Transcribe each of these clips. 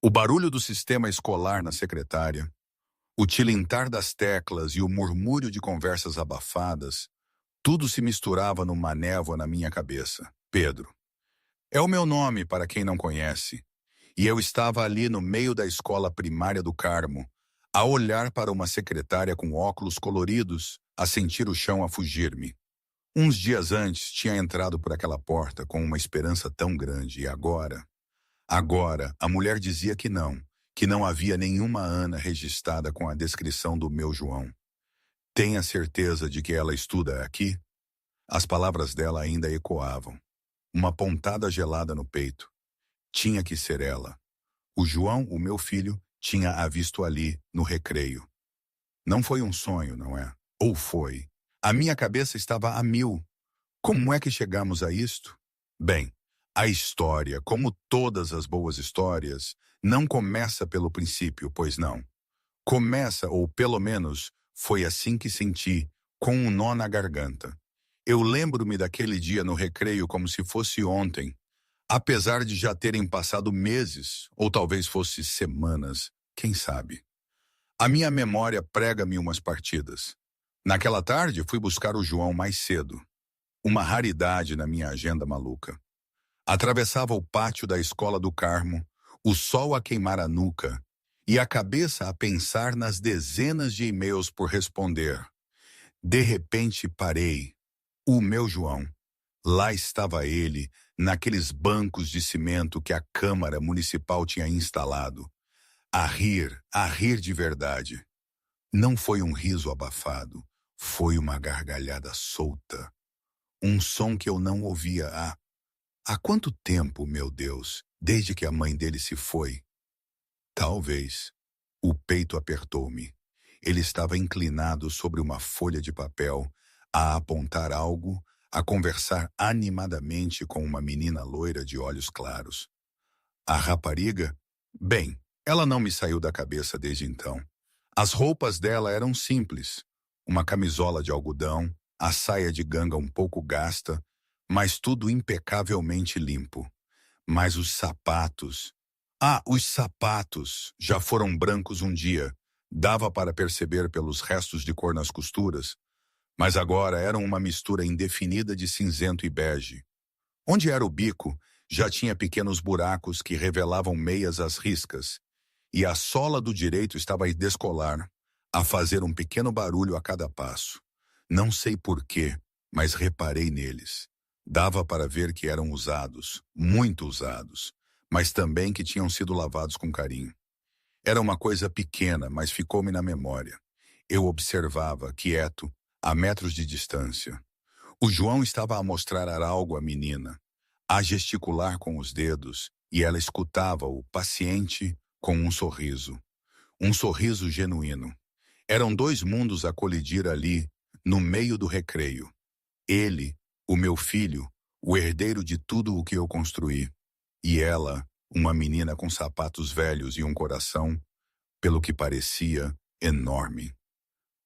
O barulho do sistema escolar na secretária, o tilintar das teclas e o murmúrio de conversas abafadas, tudo se misturava numa névoa na minha cabeça. Pedro. É o meu nome para quem não conhece. E eu estava ali no meio da escola primária do Carmo, a olhar para uma secretária com óculos coloridos, a sentir o chão a fugir-me. Uns dias antes tinha entrado por aquela porta com uma esperança tão grande e agora, a mulher dizia que não havia nenhuma Ana registrada com a descrição do meu João. Tenha certeza de que ela estuda aqui? As palavras dela ainda ecoavam. Uma pontada gelada no peito. Tinha que ser ela. O João, o meu filho, tinha a visto ali, no recreio. Não foi um sonho, não é? Ou foi? A minha cabeça estava a mil. Como é que chegamos a isto? Bem, a história, como todas as boas histórias, não começa pelo princípio, pois não. Começa, ou pelo menos, foi assim que senti, com um nó na garganta. Eu lembro-me daquele dia no recreio como se fosse ontem, apesar de já terem passado meses, ou talvez fosse semanas, quem sabe. A minha memória prega-me umas partidas. Naquela tarde, fui buscar o João mais cedo. Uma raridade na minha agenda maluca. Atravessava o pátio da escola do Carmo, o sol a queimar a nuca e a cabeça a pensar nas dezenas de e-mails por responder. De repente parei. O meu João. Lá estava ele, naqueles bancos de cimento que a Câmara Municipal tinha instalado. A rir de verdade. Não foi um riso abafado, foi uma gargalhada solta. Um som que eu não ouvia há quanto tempo, meu Deus, desde que a mãe dele se foi? Talvez. O peito apertou-me. Ele estava inclinado sobre uma folha de papel, a apontar algo, a conversar animadamente com uma menina loira de olhos claros. A rapariga? Bem, ela não me saiu da cabeça desde então. As roupas dela eram simples. Uma camisola de algodão, a saia de ganga um pouco gasta, mas tudo impecavelmente limpo. Mas os sapatos... os sapatos já foram brancos um dia. Dava para perceber pelos restos de cor nas costuras, mas agora eram uma mistura indefinida de cinzento e bege. Onde era o bico, já tinha pequenos buracos que revelavam meias às riscas, e a sola do direito estava a descolar, a fazer um pequeno barulho a cada passo. Não sei porquê, mas reparei neles. Dava para ver que eram usados, muito usados, mas também que tinham sido lavados com carinho. Era uma coisa pequena, mas ficou-me na memória. Eu observava, quieto, a metros de distância. O João estava a mostrar algo à menina, a gesticular com os dedos, e ela escutava-o, paciente, com um sorriso genuíno. Eram dois mundos a colidir ali, no meio do recreio. Ele, o meu filho, o herdeiro de tudo o que eu construí. E ela, uma menina com sapatos velhos e um coração, pelo que parecia, enorme.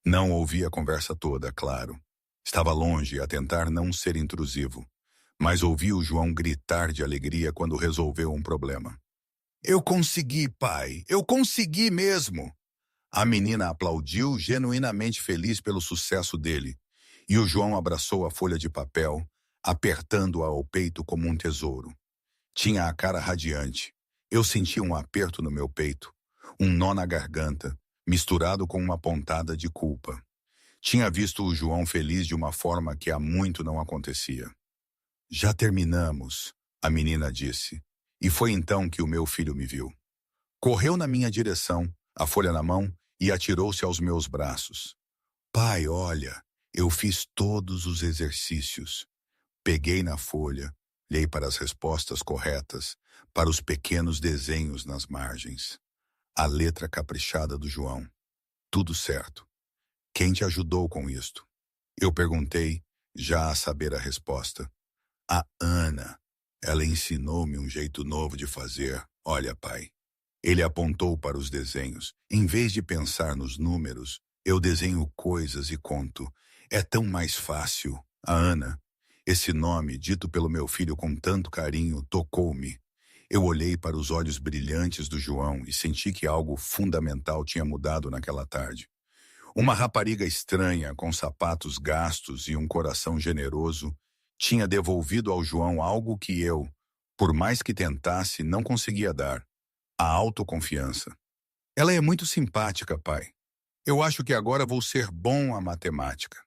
Não ouvi a conversa toda, claro. Estava longe a tentar não ser intrusivo, mas ouvi o João gritar de alegria quando resolveu um problema. Eu consegui, pai! Eu consegui mesmo! A menina aplaudiu, genuinamente feliz pelo sucesso dele, e o João abraçou a folha de papel, apertando-a ao peito como um tesouro. Tinha a cara radiante. Eu senti um aperto no meu peito, um nó na garganta, misturado com uma pontada de culpa. Tinha visto o João feliz de uma forma que há muito não acontecia. Já terminamos, a menina disse, e foi então que o meu filho me viu. Correu na minha direção, a folha na mão, e atirou-se aos meus braços. Pai, olha, eu fiz todos os exercícios. Peguei na folha, olhei para as respostas corretas, para os pequenos desenhos nas margens. A letra caprichada do João. Tudo certo. Quem te ajudou com isto? Eu perguntei, já a saber a resposta. A Ana. Ela ensinou-me um jeito novo de fazer. Olha, pai. Ele apontou para os desenhos. Em vez de pensar nos números, eu desenho coisas e conto. É tão mais fácil. A Ana. Esse nome, dito pelo meu filho com tanto carinho, tocou-me. Eu olhei para os olhos brilhantes do João e senti que algo fundamental tinha mudado naquela tarde. Uma rapariga estranha, com sapatos gastos e um coração generoso, tinha devolvido ao João algo que eu, por mais que tentasse, não conseguia dar: a autoconfiança. Ela é muito simpática, pai. Eu acho que agora vou ser bom à matemática.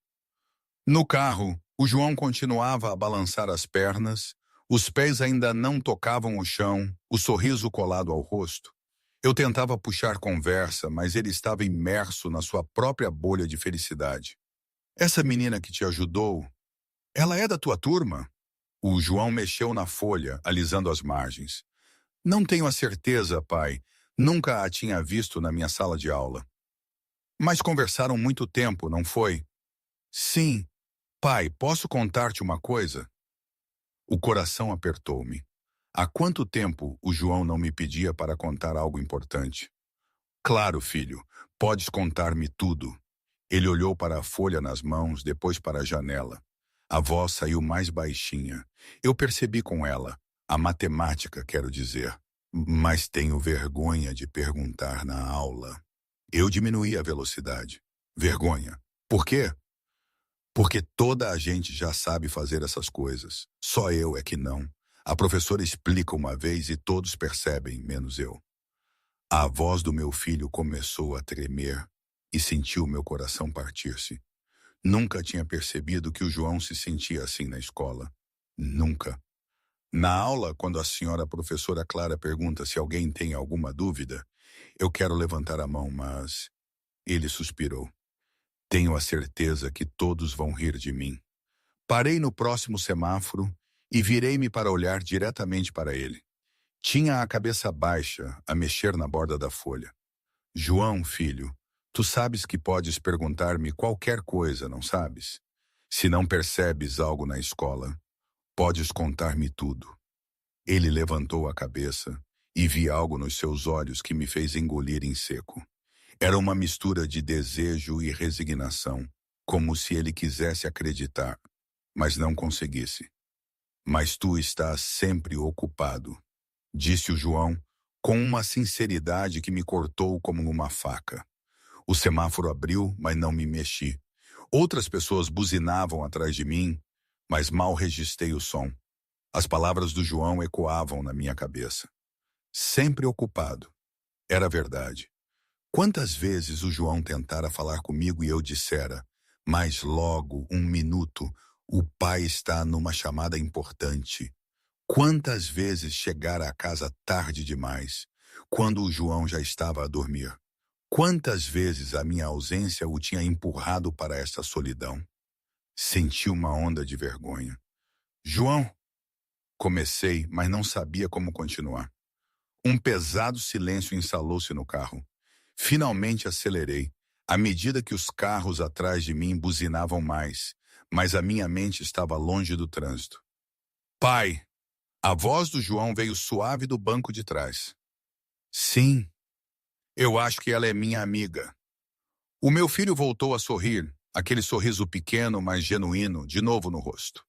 No carro, o João continuava a balançar as pernas, os pés ainda não tocavam o chão, o sorriso colado ao rosto. Eu tentava puxar conversa, mas ele estava imerso na sua própria bolha de felicidade. Essa menina que te ajudou, ela é da tua turma? O João mexeu na folha, alisando as margens. Não tenho a certeza, pai. Nunca a tinha visto na minha sala de aula. Mas conversaram muito tempo, não foi? Sim. Pai, posso contar-te uma coisa? O coração apertou-me. Há quanto tempo o João não me pedia para contar algo importante? Claro, filho, podes contar-me tudo. Ele olhou para a folha nas mãos, depois para a janela. A voz saiu mais baixinha. Eu percebi com ela. A matemática, quero dizer. Mas tenho vergonha de perguntar na aula. Eu diminuí a velocidade. Vergonha. Por quê? Porque toda a gente já sabe fazer essas coisas. Só eu é que não. A professora explica uma vez e todos percebem, menos eu. A voz do meu filho começou a tremer e senti o meu coração partir-se. Nunca tinha percebido que o João se sentia assim na escola. Nunca. Na aula, quando a senhora professora Clara pergunta se alguém tem alguma dúvida, eu quero levantar a mão, mas ele suspirou. Tenho a certeza que todos vão rir de mim. Parei no próximo semáforo e virei-me para olhar diretamente para ele. Tinha a cabeça baixa, a mexer na borda da folha. João, filho, tu sabes que podes perguntar-me qualquer coisa, não sabes? Se não percebes algo na escola, podes contar-me tudo. Ele levantou a cabeça e vi algo nos seus olhos que me fez engolir em seco. Era uma mistura de desejo e resignação, como se ele quisesse acreditar, mas não conseguisse. Mas tu estás sempre ocupado, disse o João, com uma sinceridade que me cortou como uma faca. O semáforo abriu, mas não me mexi. Outras pessoas buzinavam atrás de mim, mas mal registrei o som. As palavras do João ecoavam na minha cabeça. Sempre ocupado. Era verdade. Quantas vezes o João tentara falar comigo e eu dissera, mas logo, um minuto, o pai está numa chamada importante. Quantas vezes chegara a casa tarde demais, quando o João já estava a dormir. Quantas vezes a minha ausência o tinha empurrado para esta solidão. Senti uma onda de vergonha. João! Comecei, mas não sabia como continuar. Um pesado silêncio instalou-se no carro. Finalmente acelerei, à medida que os carros atrás de mim buzinavam mais, mas a minha mente estava longe do trânsito. Pai! A voz do João veio suave do banco de trás. Sim, eu acho que ela é minha amiga. O meu filho voltou a sorrir, aquele sorriso pequeno, mas genuíno, de novo no rosto.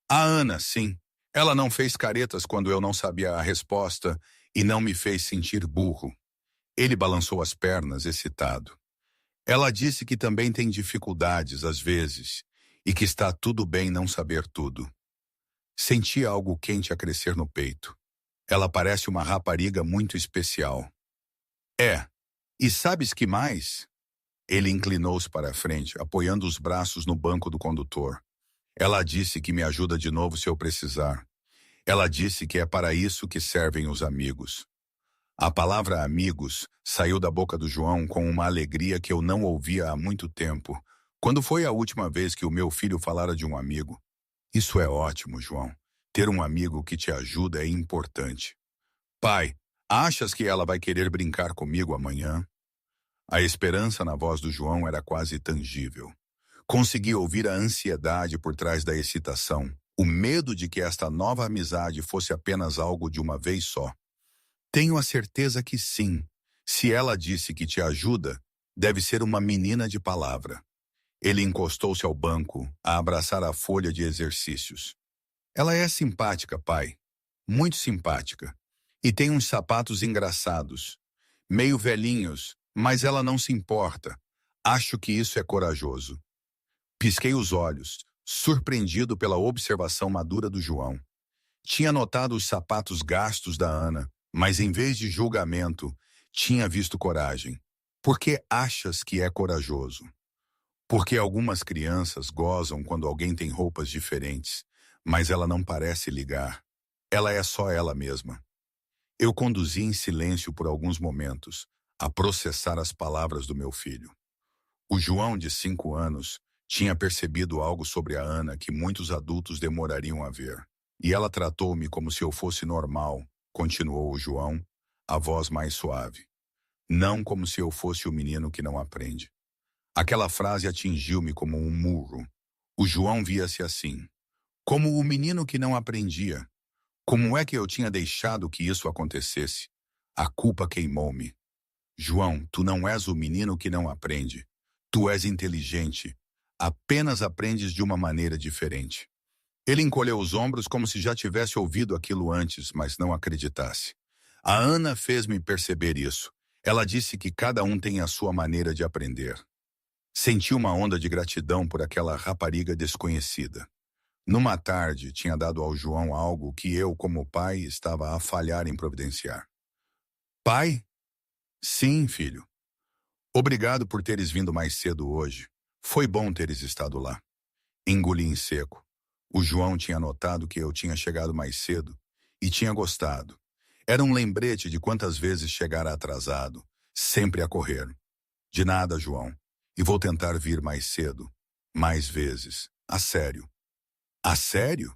A Ana, sim. Ela não fez caretas quando eu não sabia a resposta e não me fez sentir burro. Ele balançou as pernas, excitado. Ela disse que também tem dificuldades, às vezes, e que está tudo bem não saber tudo. Senti algo quente a crescer no peito. Ela parece uma rapariga muito especial. É. E sabes que mais? Ele inclinou-se para a frente, apoiando os braços no banco do condutor. Ela disse que me ajuda de novo se eu precisar. Ela disse que é para isso que servem os amigos. A palavra amigos saiu da boca do João com uma alegria que eu não ouvia há muito tempo. Quando foi a última vez que o meu filho falara de um amigo? Isso é ótimo, João. Ter um amigo que te ajuda é importante. Pai, achas que ela vai querer brincar comigo amanhã? A esperança na voz do João era quase tangível. Consegui ouvir a ansiedade por trás da excitação, o medo de que esta nova amizade fosse apenas algo de uma vez só. Tenho a certeza que sim. Se ela disse que te ajuda, deve ser uma menina de palavra. Ele encostou-se ao banco, a abraçar a folha de exercícios. Ela é simpática, pai. Muito simpática. E tem uns sapatos engraçados, meio velhinhos, mas ela não se importa. Acho que isso é corajoso. Pisquei os olhos, surpreendido pela observação madura do João. Tinha notado os sapatos gastos da Ana, mas em vez de julgamento, tinha visto coragem. Por que achas que é corajoso? Porque algumas crianças gozam quando alguém tem roupas diferentes, mas ela não parece ligar. Ela é só ela mesma. Eu conduzi em silêncio por alguns momentos, a processar as palavras do meu filho. O João, de 5 anos, tinha percebido algo sobre a Ana que muitos adultos demorariam a ver. E ela tratou-me como se eu fosse normal, continuou o João, a voz mais suave. Não como se eu fosse o menino que não aprende. Aquela frase atingiu-me como um murro. O João via-se assim, como o menino que não aprendia. Como é que eu tinha deixado que isso acontecesse? A culpa queimou-me. João, tu não és o menino que não aprende. Tu és inteligente. Apenas aprendes de uma maneira diferente. Ele encolheu os ombros como se já tivesse ouvido aquilo antes, mas não acreditasse. A Ana fez-me perceber isso. Ela disse que cada um tem a sua maneira de aprender. Senti uma onda de gratidão por aquela rapariga desconhecida. Numa tarde, tinha dado ao João algo que eu, como pai, estava a falhar em providenciar. Pai? Sim, filho. Obrigado por teres vindo mais cedo hoje. Foi bom teres estado lá. Engoli em seco. O João tinha notado que eu tinha chegado mais cedo e tinha gostado. Era um lembrete de quantas vezes chegara atrasado, sempre a correr. De nada, João. E vou tentar vir mais cedo. Mais vezes. A sério. A sério?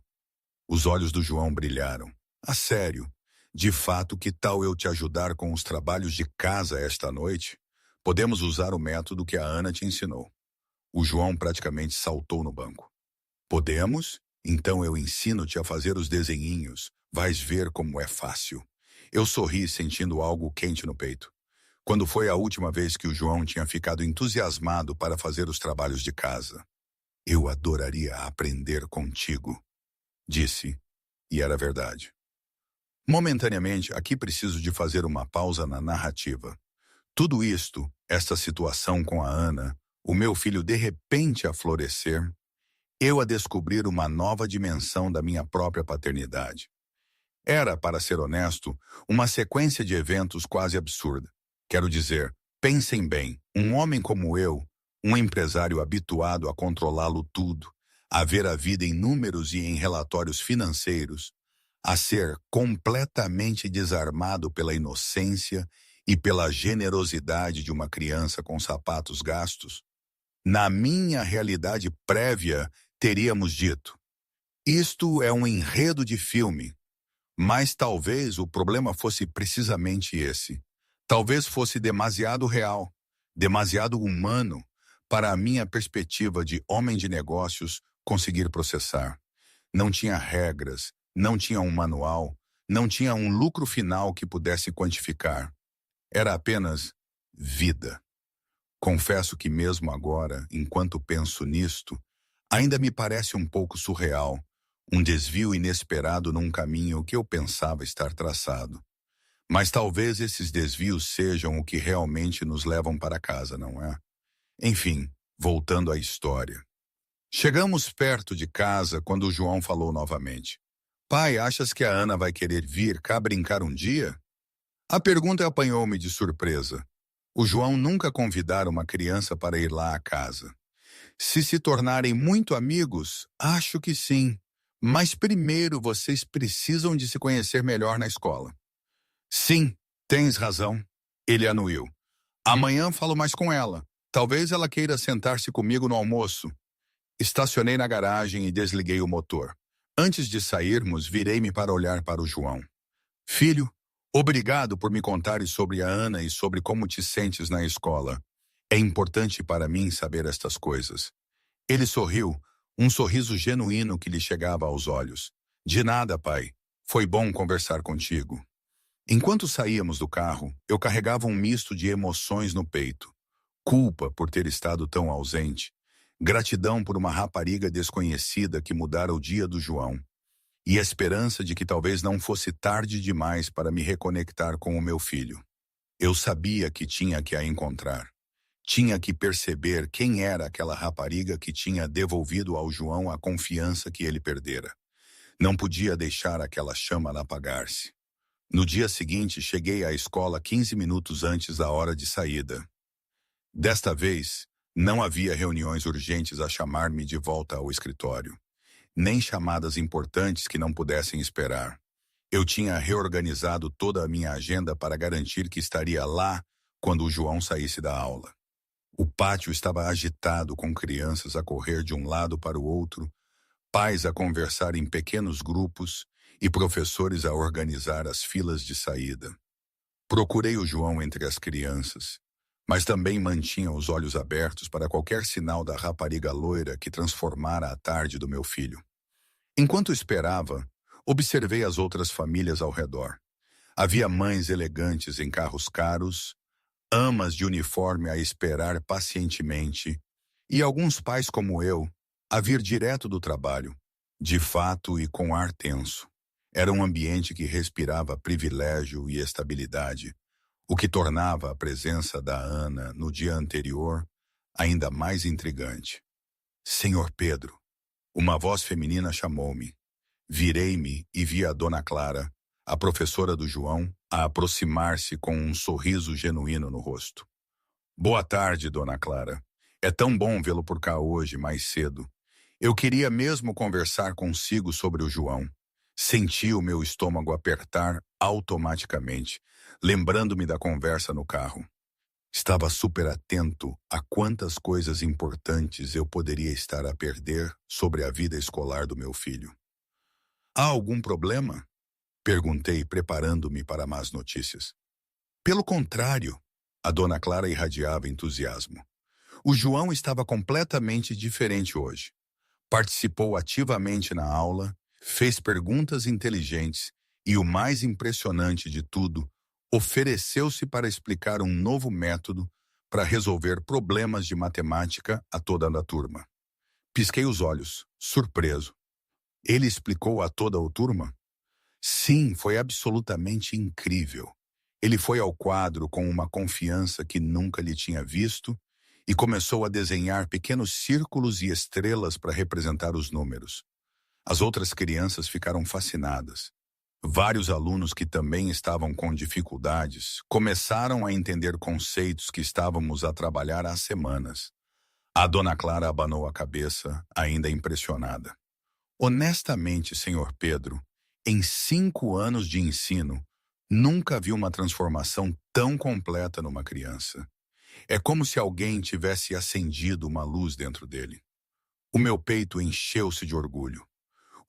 Os olhos do João brilharam. A sério. De fato, que tal eu te ajudar com os trabalhos de casa esta noite? Podemos usar o método que a Ana te ensinou. O João praticamente saltou no banco. Podemos? Então eu ensino-te a fazer os desenhinhos. Vais ver como é fácil. Eu sorri sentindo algo quente no peito. Quando foi a última vez que o João tinha ficado entusiasmado para fazer os trabalhos de casa? Eu adoraria aprender contigo, disse, e era verdade. Momentaneamente, aqui preciso de fazer uma pausa na narrativa. Tudo isto, esta situação com a Ana, o meu filho de repente a florescer, eu a descobrir uma nova dimensão da minha própria paternidade. Era, para ser honesto, uma sequência de eventos quase absurda. Quero dizer, pensem bem, um homem como eu, um empresário habituado a controlá-lo tudo, a ver a vida em números e em relatórios financeiros, a ser completamente desarmado pela inocência e pela generosidade de uma criança com sapatos gastos. Na minha realidade prévia, teríamos dito, isto é um enredo de filme, mas talvez o problema fosse precisamente esse. Talvez fosse demasiado real, demasiado humano, para a minha perspectiva de homem de negócios conseguir processar. Não tinha regras, não tinha um manual, não tinha um lucro final que pudesse quantificar. Era apenas vida. Confesso que mesmo agora, enquanto penso nisto, ainda me parece um pouco surreal, um desvio inesperado num caminho que eu pensava estar traçado. Mas talvez esses desvios sejam o que realmente nos levam para casa, não é? Enfim, voltando à história. Chegamos perto de casa quando o João falou novamente. Pai, achas que a Ana vai querer vir cá brincar um dia? A pergunta apanhou-me de surpresa. O João nunca convidara uma criança para ir lá à casa. Se tornarem muito amigos, acho que sim. Mas primeiro vocês precisam de se conhecer melhor na escola. Sim, tens razão. Ele anuiu. Amanhã falo mais com ela. Talvez ela queira sentar-se comigo no almoço. Estacionei na garagem e desliguei o motor. Antes de sairmos, virei-me para olhar para o João. Filho, obrigado por me contares sobre a Ana e sobre como te sentes na escola. É importante para mim saber estas coisas. Ele sorriu, um sorriso genuíno que lhe chegava aos olhos. De nada, pai. Foi bom conversar contigo. Enquanto saíamos do carro, eu carregava um misto de emoções no peito. Culpa por ter estado tão ausente. Gratidão por uma rapariga desconhecida que mudara o dia do João. e a esperança de que talvez não fosse tarde demais para me reconectar com o meu filho. Eu sabia que tinha que a encontrar. Tinha que perceber quem era aquela rapariga que tinha devolvido ao João a confiança que ele perdera. Não podia deixar aquela chama apagar-se. No dia seguinte, cheguei à escola 15 minutos antes da hora de saída. Desta vez, não havia reuniões urgentes a chamar-me de volta ao escritório, nem chamadas importantes que não pudessem esperar. Eu tinha reorganizado toda a minha agenda para garantir que estaria lá quando o João saísse da aula. O pátio estava agitado com crianças a correr de um lado para o outro, pais a conversar em pequenos grupos e professores a organizar as filas de saída. Procurei o João entre as crianças, mas também mantinha os olhos abertos para qualquer sinal da rapariga loira que transformara a tarde do meu filho. Enquanto esperava, observei as outras famílias ao redor. Havia mães elegantes em carros caros, amas de uniforme a esperar pacientemente, e alguns pais como eu, a vir direto do trabalho, de fato e com ar tenso. Era um ambiente que respirava privilégio e estabilidade, o que tornava a presença da Ana no dia anterior ainda mais intrigante. Senhor Pedro, uma voz feminina chamou-me. Virei-me e vi a Dona Clara, a professora do João, a aproximar-se com um sorriso genuíno no rosto. Boa tarde, Dona Clara. É tão bom vê-lo por cá hoje, mais cedo. Eu queria mesmo conversar consigo sobre o João. Senti o meu estômago apertar automaticamente, lembrando-me da conversa no carro. Estava super atento a quantas coisas importantes eu poderia estar a perder sobre a vida escolar do meu filho. Há algum problema? Perguntei, preparando-me para más notícias. Pelo contrário, a Dona Clara irradiava entusiasmo. O João estava completamente diferente hoje. Participou ativamente na aula, fez perguntas inteligentes e, o mais impressionante de tudo, ofereceu-se para explicar um novo método para resolver problemas de matemática a toda a turma. Pisquei os olhos, surpreso. Ele explicou a toda a turma? Sim, foi absolutamente incrível. Ele foi ao quadro com uma confiança que nunca lhe tinha visto e começou a desenhar pequenos círculos e estrelas para representar os números. As outras crianças ficaram fascinadas. Vários alunos que também estavam com dificuldades começaram a entender conceitos que estávamos a trabalhar há semanas. A Dona Clara abanou a cabeça, ainda impressionada. Honestamente, Senhor Pedro, em 5 anos de ensino, nunca vi uma transformação tão completa numa criança. É como se alguém tivesse acendido uma luz dentro dele. O meu peito encheu-se de orgulho.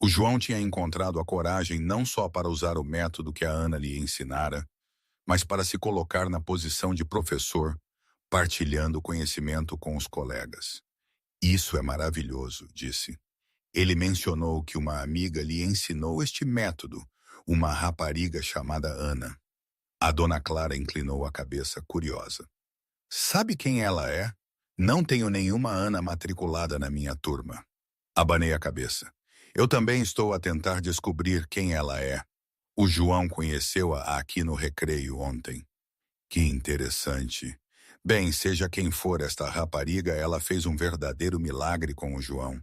O João tinha encontrado a coragem não só para usar o método que a Ana lhe ensinara, mas para se colocar na posição de professor, partilhando o conhecimento com os colegas. Isso é maravilhoso, disse. Ele mencionou que uma amiga lhe ensinou este método, uma rapariga chamada Ana. A Dona Clara inclinou a cabeça curiosa. Sabe quem ela é? Não tenho nenhuma Ana matriculada na minha turma. Abanei a cabeça. Eu também estou a tentar descobrir quem ela é. O João conheceu-a aqui no recreio ontem. Que interessante. Bem, seja quem for esta rapariga, ela fez um verdadeiro milagre com o João.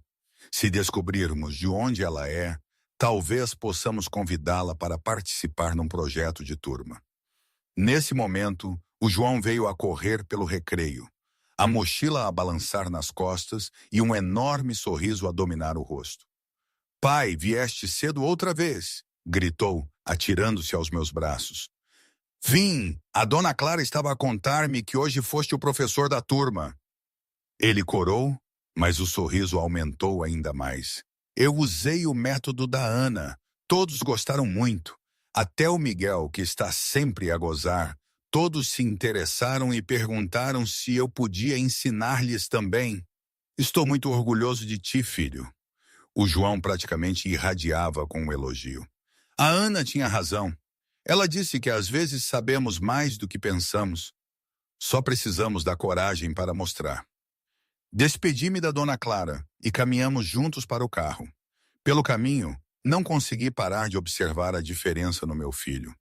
Se descobrirmos de onde ela é, talvez possamos convidá-la para participar num projeto de turma. Nesse momento, o João veio a correr pelo recreio, a mochila a balançar nas costas e um enorme sorriso a dominar o rosto. Pai, vieste cedo outra vez, gritou, atirando-se aos meus braços. Vim, a Dona Clara estava a contar-me que hoje foste o professor da turma. Ele corou, mas o sorriso aumentou ainda mais. Eu usei o método da Ana. Todos gostaram muito. Até o Miguel, que está sempre a gozar. Todos se interessaram e perguntaram se eu podia ensinar-lhes também. Estou muito orgulhoso de ti, filho. O João praticamente irradiava com o elogio. A Ana tinha razão. Ela disse que às vezes sabemos mais do que pensamos. Só precisamos da coragem para mostrar. Despedi-me da Dona Clara e caminhamos juntos para o carro. Pelo caminho, Não consegui parar de observar a diferença no meu filho.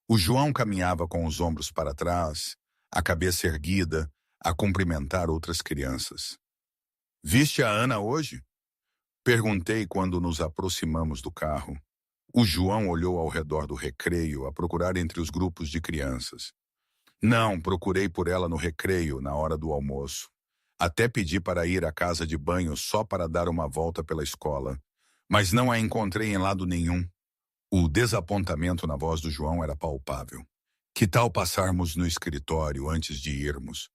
O João caminhava com os ombros para trás, a cabeça erguida, a cumprimentar outras crianças. Viste a Ana hoje? Perguntei quando nos aproximamos do carro. O João olhou ao redor do recreio a procurar entre os grupos de crianças. Não, procurei por ela no recreio, na hora do almoço. Até pedi para ir à casa de banho só para dar uma volta pela escola, mas não a encontrei em lado nenhum. O desapontamento na voz do João era palpável. Que tal passarmos no escritório antes de irmos?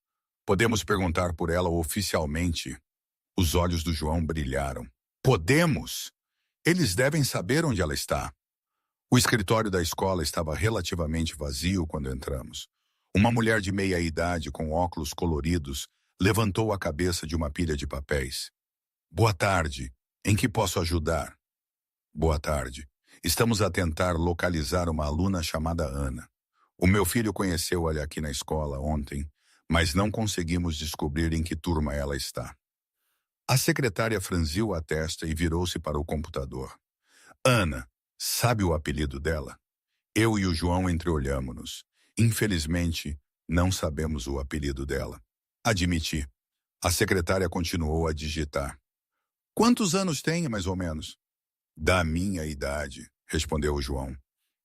Podemos perguntar por ela oficialmente. Os olhos do João brilharam. Podemos? Eles devem saber onde ela está. O escritório da escola estava relativamente vazio quando entramos. Uma mulher de meia idade com óculos coloridos levantou a cabeça de uma pilha de papéis. Boa tarde. Em que posso ajudar? Boa tarde. Estamos a tentar localizar uma aluna chamada Ana. O meu filho conheceu-a aqui na escola ontem, mas não conseguimos descobrir em que turma ela está. A secretária franziu a testa e virou-se para o computador. Ana, sabe o apelido dela? Eu e o João entreolhamo-nos. Infelizmente, não sabemos o apelido dela. Admiti. A secretária continuou a digitar. Quantos anos tem, mais ou menos? Da minha idade, respondeu o João.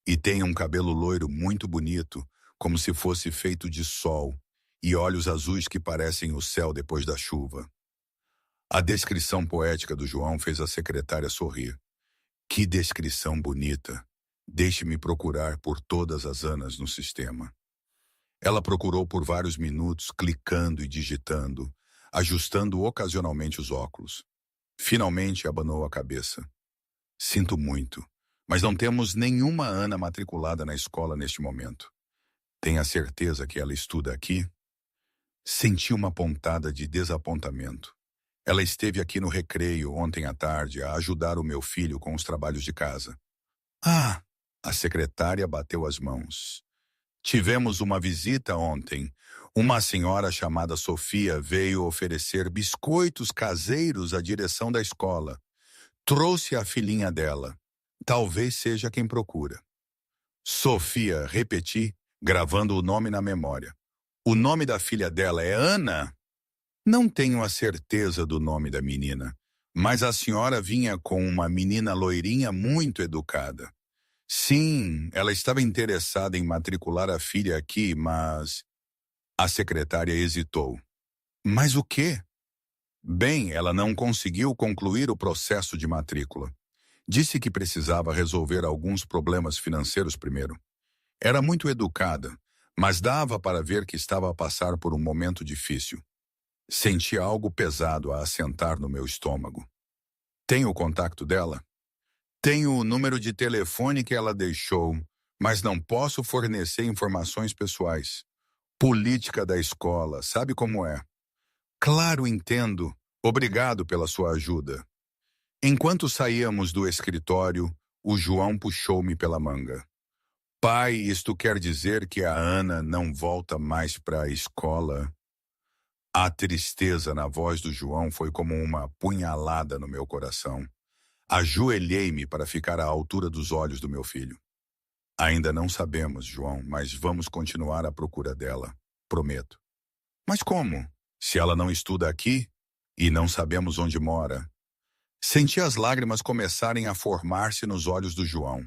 E tem um cabelo loiro muito bonito, como se fosse feito de sol, e olhos azuis que parecem o céu depois da chuva. A descrição poética do João fez a secretária sorrir. Que descrição bonita. Deixe-me procurar por todas as Anas no sistema. Ela procurou por vários minutos, clicando e digitando, ajustando ocasionalmente os óculos. Finalmente abanou a cabeça. Sinto muito, mas não temos nenhuma Ana matriculada na escola neste momento. Tem a certeza que ela estuda aqui? Senti uma pontada de desapontamento. Ela esteve aqui no recreio ontem à tarde a ajudar o meu filho com os trabalhos de casa. Ah! A secretária bateu as mãos. Tivemos uma visita ontem. Uma senhora chamada Sofia veio oferecer biscoitos caseiros à direção da escola. Trouxe a filhinha dela. Talvez seja quem procura. Sofia, repeti, gravando o nome na memória. O nome da filha dela é Ana? Não tenho a certeza do nome da menina, mas a senhora vinha com uma menina loirinha muito educada. Sim, ela estava interessada em matricular a filha aqui, mas... A secretária hesitou. Mas o quê? Bem, ela não conseguiu concluir o processo de matrícula. Disse que precisava resolver alguns problemas financeiros primeiro. Era muito educada, mas dava para ver que estava a passar por um momento difícil. Senti algo pesado a assentar no meu estômago. Tem o contato dela? Tenho o número de telefone que ela deixou, mas não posso fornecer informações pessoais. Política da escola, sabe como é? Claro, entendo. Obrigado pela sua ajuda. Enquanto saíamos do escritório, o João puxou-me pela manga. Pai, isto quer dizer que a Ana não volta mais para a escola? A tristeza na voz do João foi como uma punhalada no meu coração. Ajoelhei-me para ficar à altura dos olhos do meu filho. Ainda não sabemos, João, mas vamos continuar a procura dela. Prometo. Mas como? Se ela não estuda aqui e não sabemos onde mora. Senti as lágrimas começarem a formar-se nos olhos do João.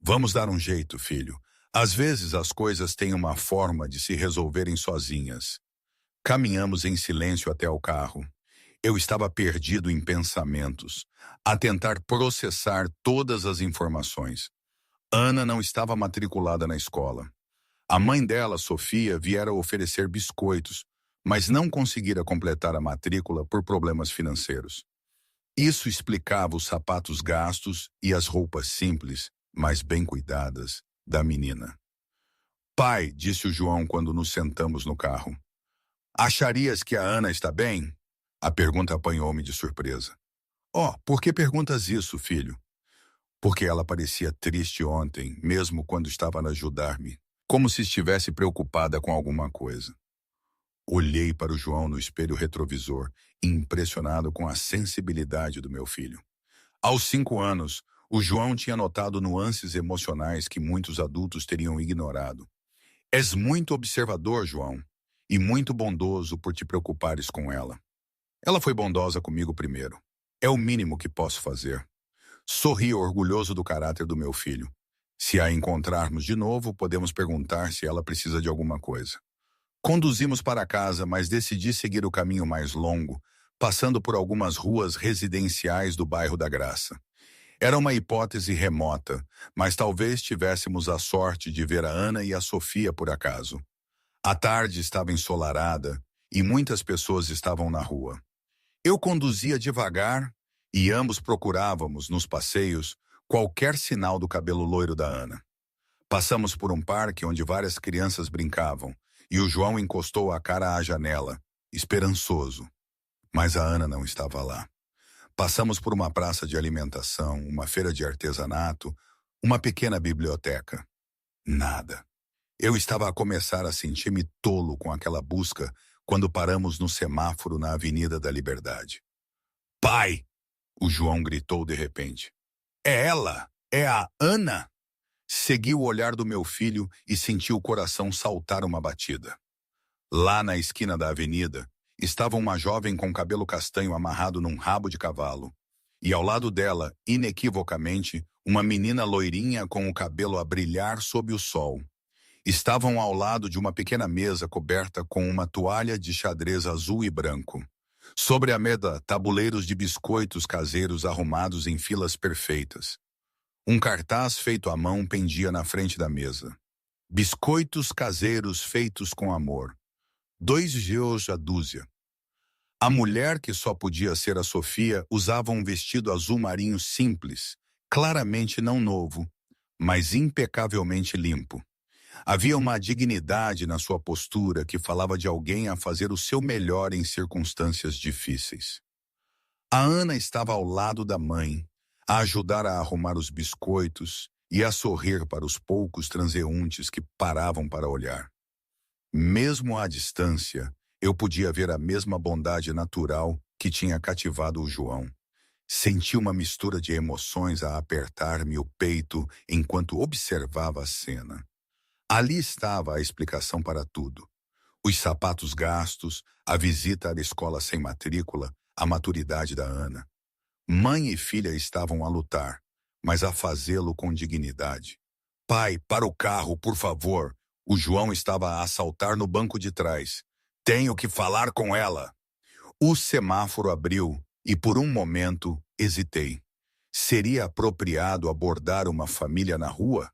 Vamos dar um jeito, filho. Às vezes as coisas têm uma forma de se resolverem sozinhas. Caminhamos em silêncio até o carro. Eu estava perdido em pensamentos, a tentar processar todas as informações. Ana não estava matriculada na escola. A mãe dela, Sofia, viera oferecer biscoitos, mas não conseguira completar a matrícula por problemas financeiros. Isso explicava os sapatos gastos e as roupas simples, mas bem cuidadas, da menina. Pai, disse o João quando nos sentamos no carro. Acharias que a Ana está bem? A pergunta apanhou-me de surpresa. Por que perguntas isso, filho? Porque ela parecia triste ontem, mesmo quando estava a ajudar-me, como se estivesse preocupada com alguma coisa. Olhei para o João no espelho retrovisor, impressionado com a sensibilidade do meu filho. Aos 5 anos, O João tinha notado nuances emocionais que muitos adultos teriam ignorado. És muito observador, João, e muito bondoso por te preocupares com ela. Ela foi bondosa comigo primeiro. É o mínimo que posso fazer. Sorri orgulhoso do caráter do meu filho. Se a encontrarmos de novo, podemos perguntar se ela precisa de alguma coisa. Conduzimos para casa, mas decidi seguir o caminho mais longo, passando por algumas ruas residenciais do bairro da Graça. Era uma hipótese remota, mas talvez tivéssemos a sorte de ver a Ana e a Sofia por acaso. A tarde estava ensolarada e muitas pessoas estavam na rua. Eu conduzia devagar e ambos procurávamos, nos passeios, qualquer sinal do cabelo loiro da Ana. Passamos por um parque onde várias crianças brincavam e o João encostou a cara à janela, esperançoso. Mas a Ana não estava lá. Passamos por uma praça de alimentação, uma feira de artesanato, uma pequena biblioteca. Nada. Eu estava a começar a sentir-me tolo com aquela busca quando paramos no semáforo na Avenida da Liberdade. Pai! O João gritou de repente. É ela! É a Ana! Segui o olhar do meu filho e senti o coração saltar uma batida. Lá na esquina da avenida, estava uma jovem com cabelo castanho amarrado num rabo de cavalo. E ao lado dela, inequivocamente, uma menina loirinha com o cabelo a brilhar sob o sol. Estavam ao lado de uma pequena mesa coberta com uma toalha de xadrez azul e branco. Sobre a mesa, tabuleiros de biscoitos caseiros arrumados em filas perfeitas. Um cartaz feito à mão pendia na frente da mesa. Biscoitos caseiros feitos com amor. 2 € a dúzia. A mulher, que só podia ser a Sofia, usava um vestido azul marinho simples, claramente não novo, mas impecavelmente limpo. Havia uma dignidade na sua postura que falava de alguém a fazer o seu melhor em circunstâncias difíceis. A Ana estava ao lado da mãe, a ajudar a arrumar os biscoitos e a sorrir para os poucos transeuntes que paravam para olhar. Mesmo à distância, eu podia ver a mesma bondade natural que tinha cativado o João. Senti uma mistura de emoções a apertar-me o peito enquanto observava a cena. Ali estava a explicação para tudo. Os sapatos gastos, a visita à escola sem matrícula, a maturidade da Ana. Mãe e filha estavam a lutar, mas a fazê-lo com dignidade. Pai, para o carro, por favor. O João estava a saltar no banco de trás. Tenho que falar com ela. O semáforo abriu e por um momento hesitei. Seria apropriado abordar uma família na rua?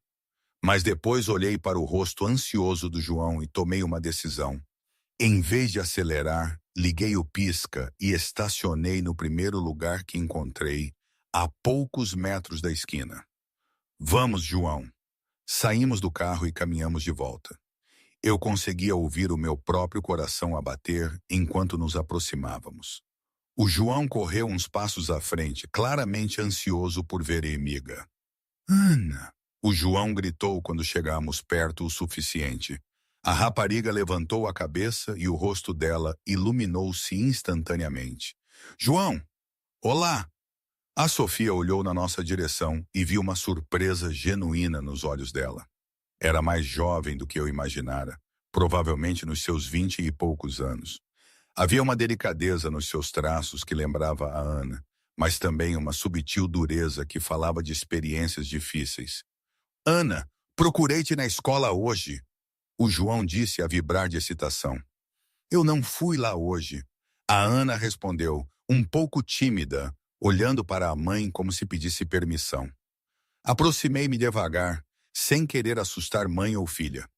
Mas depois olhei para o rosto ansioso do João e tomei uma decisão. Em vez de acelerar, liguei o pisca e estacionei no primeiro lugar que encontrei, a poucos metros da esquina. Vamos, João. Saímos do carro e caminhamos de volta. Eu conseguia ouvir o meu próprio coração a bater enquanto nos aproximávamos. O João correu uns passos à frente, claramente ansioso por ver Emiga. Ana! O João gritou quando chegamos perto o suficiente. A rapariga levantou a cabeça e o rosto dela iluminou-se instantaneamente. João! Olá! A Sofia olhou na nossa direção e viu uma surpresa genuína nos olhos dela. Era mais jovem do que eu imaginara, provavelmente nos seus 20 e poucos anos. Havia uma delicadeza nos seus traços que lembrava a Ana, mas também uma subtil dureza que falava de experiências difíceis. Ana, procurei-te na escola hoje, o João disse a vibrar de excitação. Eu não fui lá hoje. A Ana respondeu, um pouco tímida, olhando para a mãe como se pedisse permissão. Aproximei-me devagar, sem querer assustar mãe ou filha.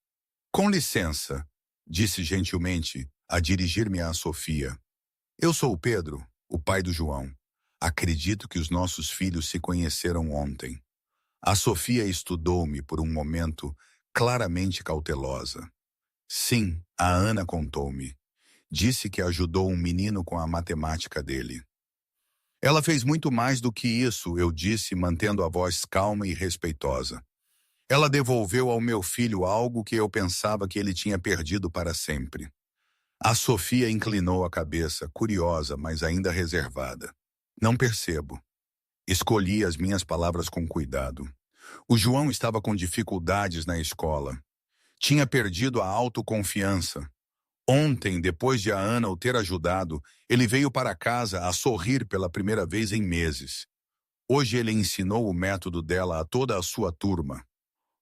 Com licença, disse gentilmente, a dirigir-me à Sofia. Eu sou o Pedro, o pai do João. Acredito que os nossos filhos se conheceram ontem. A Sofia estudou-me por um momento, claramente cautelosa. Sim, a Ana contou-me. Disse que ajudou um menino com a matemática dele. Ela fez muito mais do que isso, eu disse, mantendo a voz calma e respeitosa. Ela devolveu ao meu filho algo que eu pensava que ele tinha perdido para sempre. A Sofia inclinou a cabeça, curiosa, mas ainda reservada. Não percebo. Escolhi as minhas palavras com cuidado. O João estava com dificuldades na escola. Tinha perdido a autoconfiança. Ontem, depois de a Ana o ter ajudado, ele veio para casa a sorrir pela primeira vez em meses. Hoje ele ensinou o método dela a toda a sua turma.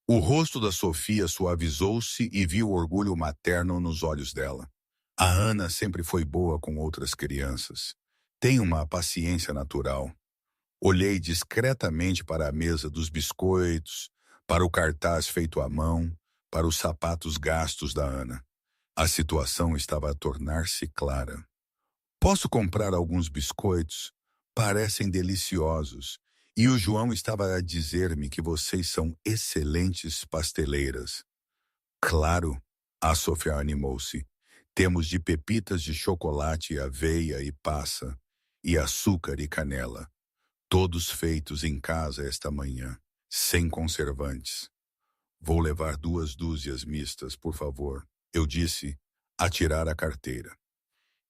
O rosto da Sofia suavizou-se e viu o orgulho materno nos olhos dela. A Ana sempre foi boa com outras crianças. Tem uma paciência natural. Olhei discretamente para a mesa dos biscoitos, para o cartaz feito à mão, para os sapatos gastos da Ana. A situação estava a tornar-se clara. Posso comprar alguns biscoitos? Parecem deliciosos. E o João estava a dizer-me que vocês são excelentes pasteleiras. Claro, a Sofia animou-se. Temos de pepitas de chocolate, aveia e passa, e açúcar e canela. Todos feitos em casa esta manhã, sem conservantes. Vou levar 2 dúzias mistas, por favor, eu disse, a tirar a carteira.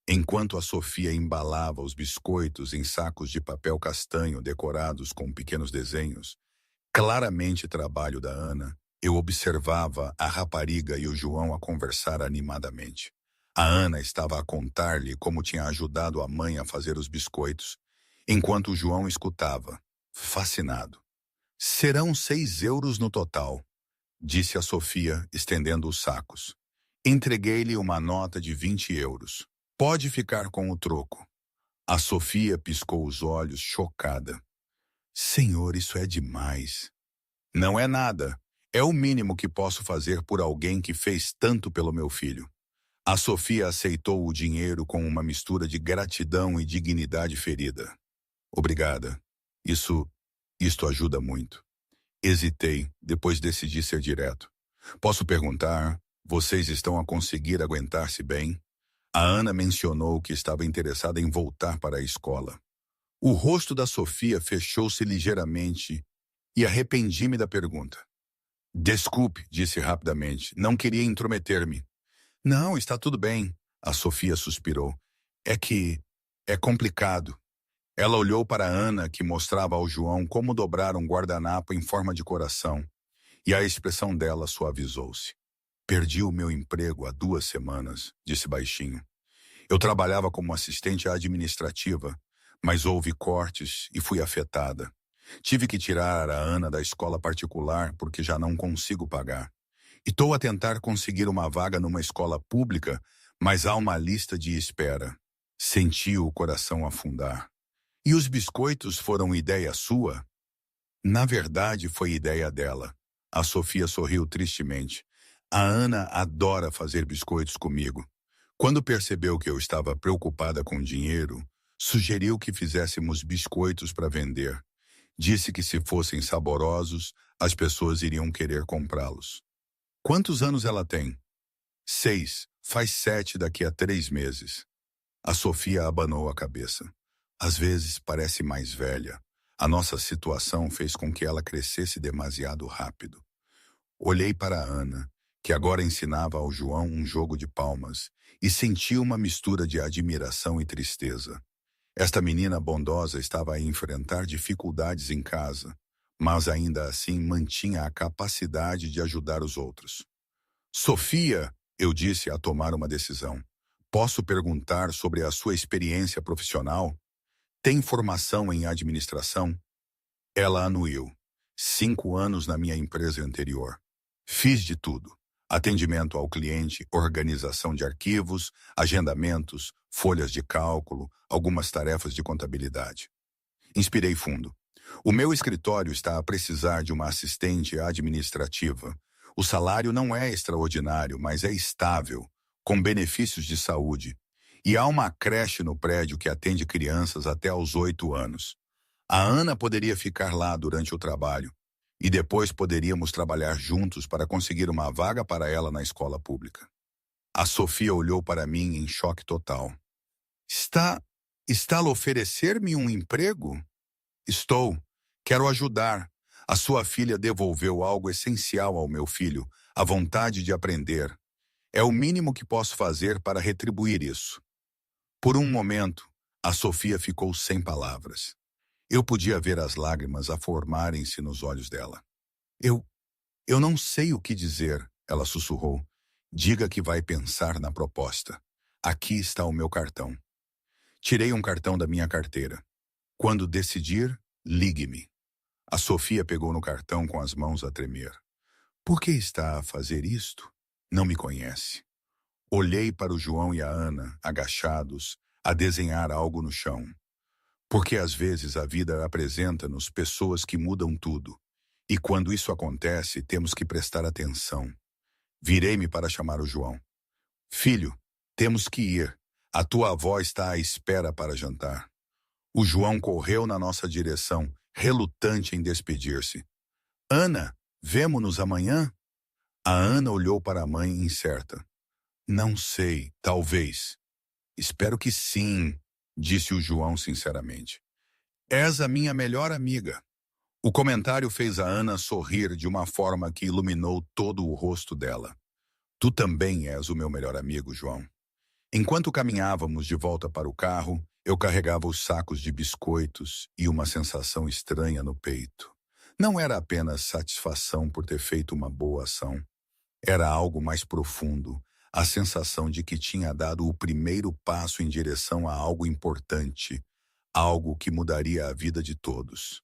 Enquanto a Sofia embalava os biscoitos em sacos de papel castanho decorados com pequenos desenhos, claramente trabalho da Ana, eu observava a rapariga e o João a conversar animadamente. A Ana estava a contar-lhe como tinha ajudado a mãe a fazer os biscoitos, enquanto o João escutava, fascinado. Serão 6 euros no total, disse a Sofia, estendendo os sacos. Entreguei-lhe uma nota de 20 euros. Pode ficar com o troco. A Sofia piscou os olhos, chocada. Senhor, isso é demais. Não é nada. É o mínimo que posso fazer por alguém que fez tanto pelo meu filho. A Sofia aceitou o dinheiro com uma mistura de gratidão e dignidade ferida. Obrigada. Isto ajuda muito. Hesitei, depois decidi ser direto. Posso perguntar, vocês estão a conseguir aguentar-se bem? A Ana mencionou que estava interessada em voltar para a escola. O rosto da Sofia fechou-se ligeiramente e arrependi-me da pergunta. Desculpe, disse rapidamente, não queria intrometer-me. Não, está tudo bem, a Sofia suspirou. É que é complicado. Ela olhou para a Ana, que mostrava ao João como dobrar um guardanapo em forma de coração, e a expressão dela suavizou-se. Perdi o meu emprego há 2 semanas, disse baixinho. Eu trabalhava como assistente administrativa, mas houve cortes e fui afetada. Tive que tirar a Ana da escola particular porque já não consigo pagar. E estou a tentar conseguir uma vaga numa escola pública, mas há uma lista de espera. Senti o coração afundar. E os biscoitos foram ideia sua? Na verdade, foi ideia dela. A Sofia sorriu tristemente. A Ana adora fazer biscoitos comigo. Quando percebeu que eu estava preocupada com dinheiro, sugeriu que fizéssemos biscoitos para vender. Disse que se fossem saborosos, as pessoas iriam querer comprá-los. Quantos anos ela tem? 6. Faz 7 daqui a 3 meses. A Sofia abanou a cabeça. Às vezes parece mais velha. A nossa situação fez com que ela crescesse demasiado rápido. Olhei para a Ana, que agora ensinava ao João um jogo de palmas, e senti uma mistura de admiração e tristeza. Esta menina bondosa estava a enfrentar dificuldades em casa, mas ainda assim mantinha a capacidade de ajudar os outros. Sofia, eu disse a tomar uma decisão, posso perguntar sobre a sua experiência profissional? Tem formação em administração? Ela anuiu. 5 anos na minha empresa anterior. Fiz de tudo. Atendimento ao cliente, organização de arquivos, agendamentos, folhas de cálculo, algumas tarefas de contabilidade. Inspirei fundo. O meu escritório está a precisar de uma assistente administrativa. O salário não é extraordinário, mas é estável, com benefícios de saúde. E há uma creche no prédio que atende crianças até aos 8 anos. A Ana poderia ficar lá durante o trabalho. E depois poderíamos trabalhar juntos para conseguir uma vaga para ela na escola pública. A Sofia olhou para mim em choque total. Está a oferecer-me um emprego? Estou. Quero ajudar. A sua filha devolveu algo essencial ao meu filho, a vontade de aprender. É o mínimo que posso fazer para retribuir isso. Por um momento, a Sofia ficou sem palavras. Eu podia ver as lágrimas a formarem-se nos olhos dela. Eu, eu não sei o que dizer, ela sussurrou. Diga que vai pensar na proposta. Aqui está o meu cartão. Tirei um cartão da minha carteira. Quando decidir, ligue-me. A Sofia pegou no cartão com as mãos a tremer. Por que está a fazer isto? Não me conhece. Olhei para o João e a Ana, agachados, a desenhar algo no chão. Porque às vezes a vida apresenta-nos pessoas que mudam tudo. E quando isso acontece, temos que prestar atenção. Virei-me para chamar o João. Filho, temos que ir. A tua avó está à espera para jantar. O João correu na nossa direção, relutante em despedir-se. Ana, vemo-nos amanhã? A Ana olhou para a mãe incerta. Não sei, talvez. Espero que sim, disse o João sinceramente. És a minha melhor amiga. O comentário fez a Ana sorrir de uma forma que iluminou todo o rosto dela. Tu também és o meu melhor amigo, João. Enquanto caminhávamos de volta para o carro, eu carregava os sacos de biscoitos e uma sensação estranha no peito. Não era apenas satisfação por ter feito uma boa ação. Era algo mais profundo, a sensação de que tinha dado o primeiro passo em direção a algo importante, algo que mudaria a vida de todos.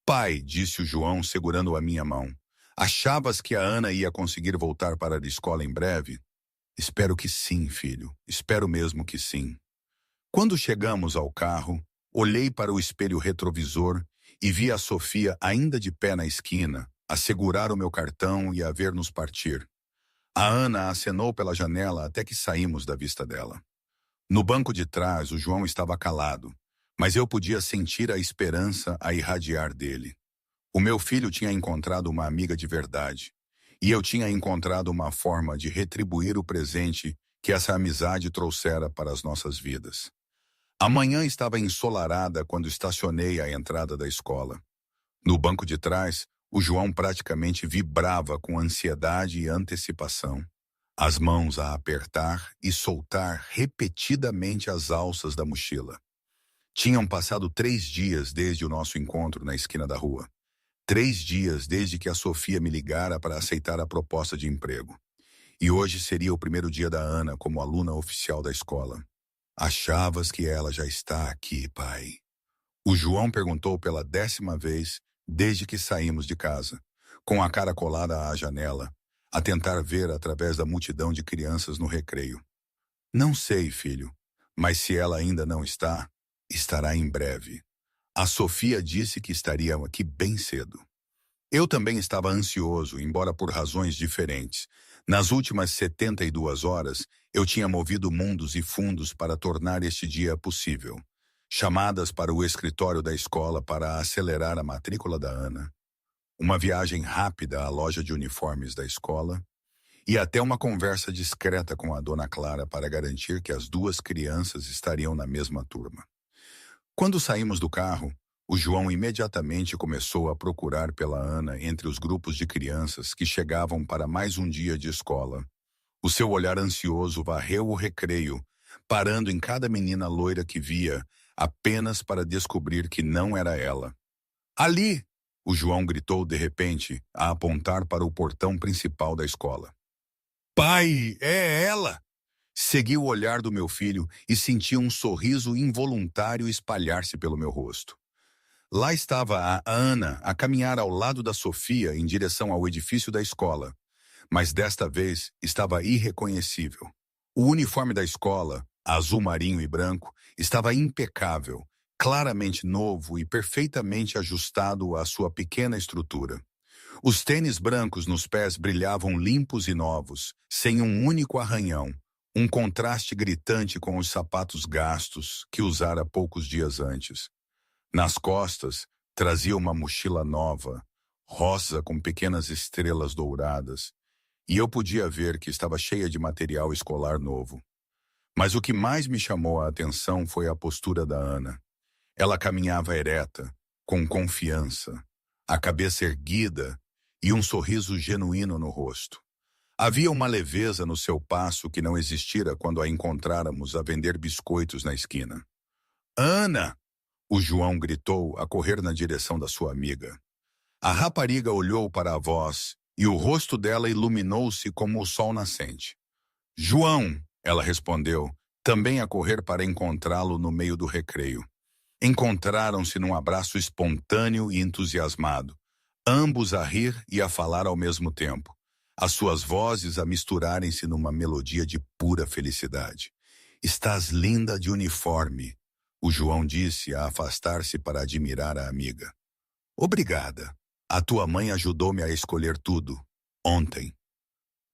Pai, disse o João segurando a minha mão, achavas que a Ana ia conseguir voltar para a escola em breve? Espero que sim, filho. Espero mesmo que sim. Quando chegamos ao carro, olhei para o espelho retrovisor e vi a Sofia ainda de pé na esquina, a segurar o meu cartão e a ver-nos partir. A Ana acenou pela janela até que saímos da vista dela. No banco de trás, o João estava calado, mas eu podia sentir a esperança a irradiar dele. O meu filho tinha encontrado uma amiga de verdade, e eu tinha encontrado uma forma de retribuir o presente que essa amizade trouxera para as nossas vidas. A manhã estava ensolarada quando estacionei à entrada da escola. No banco de trás, o João praticamente vibrava com ansiedade e antecipação, as mãos a apertar e soltar repetidamente as alças da mochila. Tinham passado 3 dias desde o nosso encontro na esquina da rua. 3 dias desde que a Sofia me ligara para aceitar a proposta de emprego. E hoje seria o primeiro dia da Ana como aluna oficial da escola. Achavas que ela já está aqui, pai? O João perguntou pela 10ª vez desde que saímos de casa, com a cara colada à janela, a tentar ver através da multidão de crianças no recreio. Não sei, filho, mas se ela ainda não está, estará em breve. A Sofia disse que estaria aqui bem cedo. Eu também estava ansioso, embora por razões diferentes. Nas últimas 72 horas, eu tinha movido mundos e fundos para tornar este dia possível. Chamadas para o escritório da escola para acelerar a matrícula da Ana. Uma viagem rápida à loja de uniformes da escola. E até uma conversa discreta com a dona Clara para garantir que as 2 crianças estariam na mesma turma. Quando saímos do carro, o João imediatamente começou a procurar pela Ana entre os grupos de crianças que chegavam para mais um dia de escola. O seu olhar ansioso varreu o recreio, parando em cada menina loira que via, apenas para descobrir que não era ela. Ali! O João gritou de repente, a apontar para o portão principal da escola. Pai, é ela! Segui o olhar do meu filho e senti um sorriso involuntário espalhar-se pelo meu rosto. Lá estava a Ana a caminhar ao lado da Sofia em direção ao edifício da escola, mas desta vez estava irreconhecível. O uniforme da escola, azul marinho e branco, estava impecável, claramente novo e perfeitamente ajustado à sua pequena estrutura. Os tênis brancos nos pés brilhavam limpos e novos, sem um único arranhão, um contraste gritante com os sapatos gastos que usara poucos dias antes. Nas costas, trazia uma mochila nova, rosa com pequenas estrelas douradas, e eu podia ver que estava cheia de material escolar novo. Mas o que mais me chamou a atenção foi a postura da Ana. Ela caminhava ereta, com confiança, a cabeça erguida e um sorriso genuíno no rosto. Havia uma leveza no seu passo que não existira quando a encontráramos a vender biscoitos na esquina. Ana! O João gritou a correr na direção da sua amiga. A rapariga olhou para a voz e o rosto dela iluminou-se como o sol nascente. João, ela respondeu, também a correr para encontrá-lo no meio do recreio. Encontraram-se num abraço espontâneo e entusiasmado, ambos a rir e a falar ao mesmo tempo, as suas vozes a misturarem-se numa melodia de pura felicidade. Estás linda de uniforme, o João disse a afastar-se para admirar a amiga. Obrigada. A tua mãe ajudou-me a escolher tudo, ontem.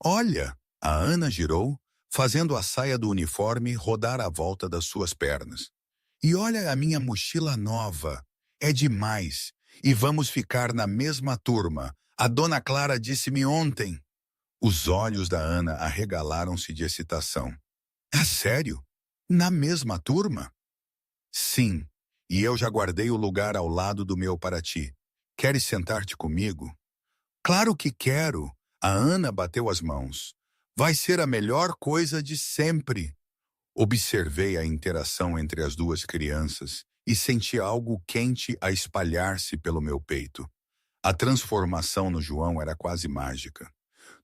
Olha, a Ana girou, fazendo a saia do uniforme rodar à volta das suas pernas. E olha a minha mochila nova. É demais. E vamos ficar na mesma turma. A dona Clara disse-me ontem. Os olhos da Ana arregalaram-se de excitação. Ah, sério? Na mesma turma? Sim, e eu já guardei o lugar ao lado do meu para ti. Queres sentar-te comigo? Claro que quero. A Ana bateu as mãos. Vai ser a melhor coisa de sempre. Observei a interação entre as duas crianças e senti algo quente a espalhar-se pelo meu peito. A transformação no João era quase mágica.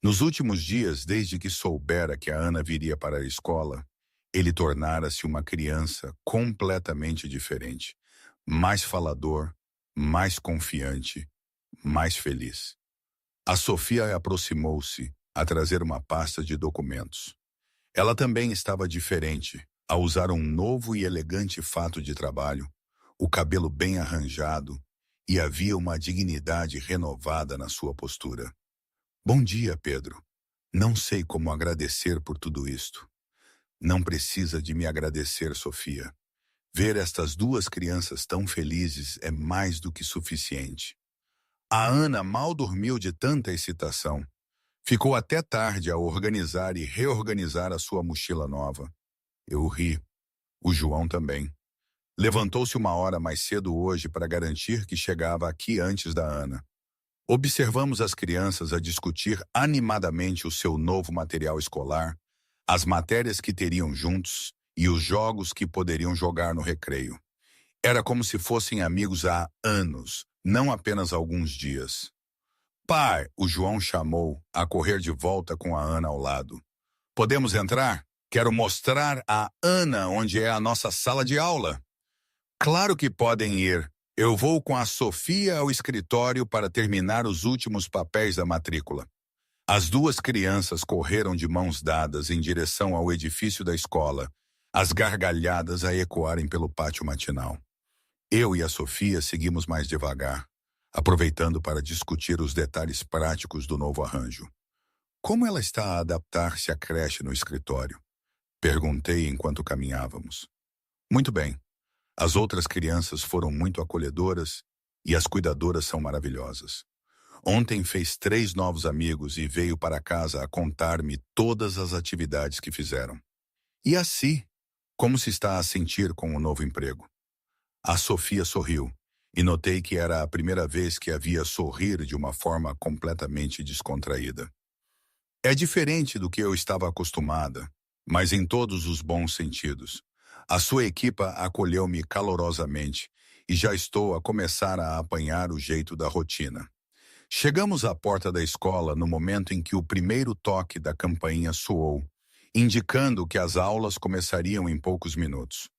Nos últimos dias, desde que soubera que a Ana viria para a escola, ele tornara-se uma criança completamente diferente. Mais falador, mais confiante, mais feliz. A Sofia aproximou-se a trazer uma pasta de documentos. Ela também estava diferente, a usar um novo e elegante fato de trabalho, o cabelo bem arranjado, e havia uma dignidade renovada na sua postura. Bom dia, Pedro. Não sei como agradecer por tudo isto. Não precisa de me agradecer, Sofia. Ver estas duas crianças tão felizes é mais do que suficiente. A Ana mal dormiu de tanta excitação. Ficou até tarde a organizar e reorganizar a sua mochila nova. Eu ri. O João também. Levantou-se uma hora mais cedo hoje para garantir que chegava aqui antes da Ana. Observamos as crianças a discutir animadamente o seu novo material escolar, as matérias que teriam juntos e os jogos que poderiam jogar no recreio. Era como se fossem amigos há anos, não apenas alguns dias. Pai, o João chamou, a correr de volta com a Ana ao lado. Podemos entrar? Quero mostrar a Ana onde é a nossa sala de aula. Claro que podem ir. Eu vou com a Sofia ao escritório para terminar os últimos papéis da matrícula. As duas crianças correram de mãos dadas em direção ao edifício da escola, as gargalhadas a ecoarem pelo pátio matinal. Eu e a Sofia seguimos mais devagar, aproveitando para discutir os detalhes práticos do novo arranjo. Como ela está a adaptar-se à creche no escritório? Perguntei enquanto caminhávamos. Muito bem. As outras crianças foram muito acolhedoras e as cuidadoras são maravilhosas. Ontem fez 3 novos amigos e veio para casa a contar-me todas as atividades que fizeram. E assim, como se está a sentir com o novo emprego? A Sofia sorriu e notei que era a primeira vez que a via sorrir de uma forma completamente descontraída. É diferente do que eu estava acostumada, mas em todos os bons sentidos. A sua equipa acolheu-me calorosamente e já estou a começar a apanhar o jeito da rotina. Chegamos à porta da escola no momento em que o primeiro toque da campainha soou, indicando que as aulas começariam em poucos minutos.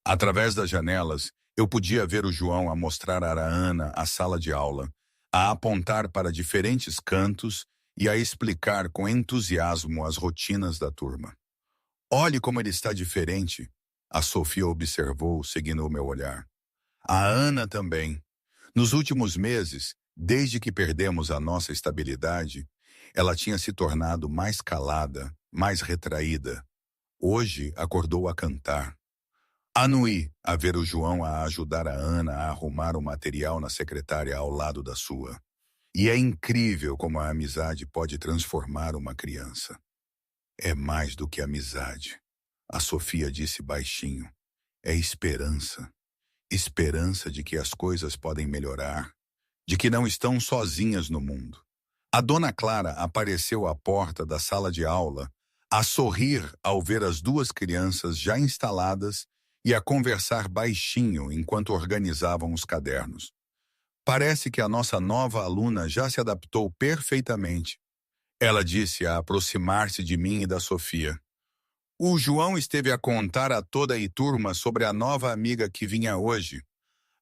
Através das janelas, eu podia ver o João a mostrar a Ana a sala de aula, a apontar para diferentes cantos e a explicar com entusiasmo as rotinas da turma. Olhe como ele está diferente, a Sofia observou, seguindo o meu olhar. A Ana também. Nos últimos meses, desde que perdemos a nossa estabilidade, ela tinha se tornado mais calada, mais retraída. Hoje acordou a cantar. Anuí a ver o João a ajudar a Ana a arrumar o material na secretária ao lado da sua. E é incrível como a amizade pode transformar uma criança. É mais do que amizade, a Sofia disse baixinho. É esperança. Esperança de que as coisas podem melhorar, de que não estão sozinhas no mundo. A dona Clara apareceu à porta da sala de aula, a sorrir ao ver as duas crianças já instaladas e a conversar baixinho enquanto organizavam os cadernos. Parece que a nossa nova aluna já se adaptou perfeitamente. Ela disse a aproximar-se de mim e da Sofia. O João esteve a contar a toda a turma sobre a nova amiga que vinha hoje.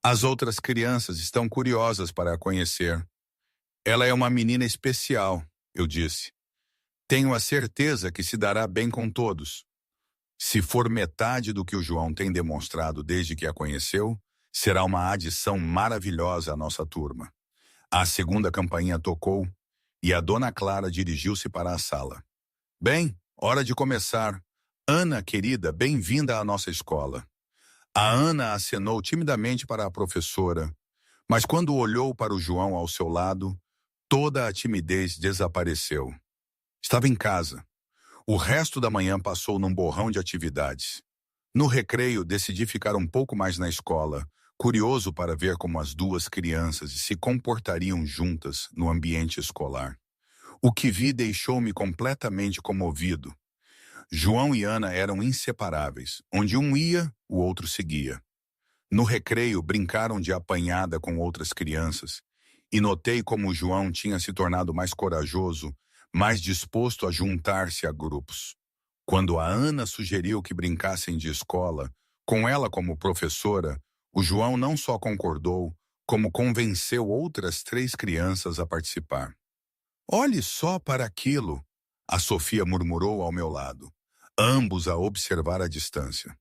As outras crianças estão curiosas para a conhecer. Ela é uma menina especial, eu disse. Tenho a certeza que se dará bem com todos. Se for metade do que o João tem demonstrado desde que a conheceu, será uma adição maravilhosa à nossa turma. A segunda campainha tocou e a dona Clara dirigiu-se para a sala. Bem, hora de começar. Ana, querida, bem-vinda à nossa escola. A Ana acenou timidamente para a professora, mas quando olhou para o João ao seu lado, toda a timidez desapareceu. Estava em casa. O resto da manhã passou num borrão de atividades. No recreio, decidi ficar um pouco mais na escola, curioso para ver como as duas crianças se comportariam juntas no ambiente escolar. O que vi deixou-me completamente comovido. João e Ana eram inseparáveis. Onde um ia, o outro seguia. No recreio, brincaram de apanhada com outras crianças, e notei como o João tinha se tornado mais corajoso, mais disposto a juntar-se a grupos. Quando a Ana sugeriu que brincassem de escola, com ela como professora, o João não só concordou, como convenceu outras 3 crianças a participar. Olhe só para aquilo, a Sofia murmurou ao meu lado, ambos a observar à distância.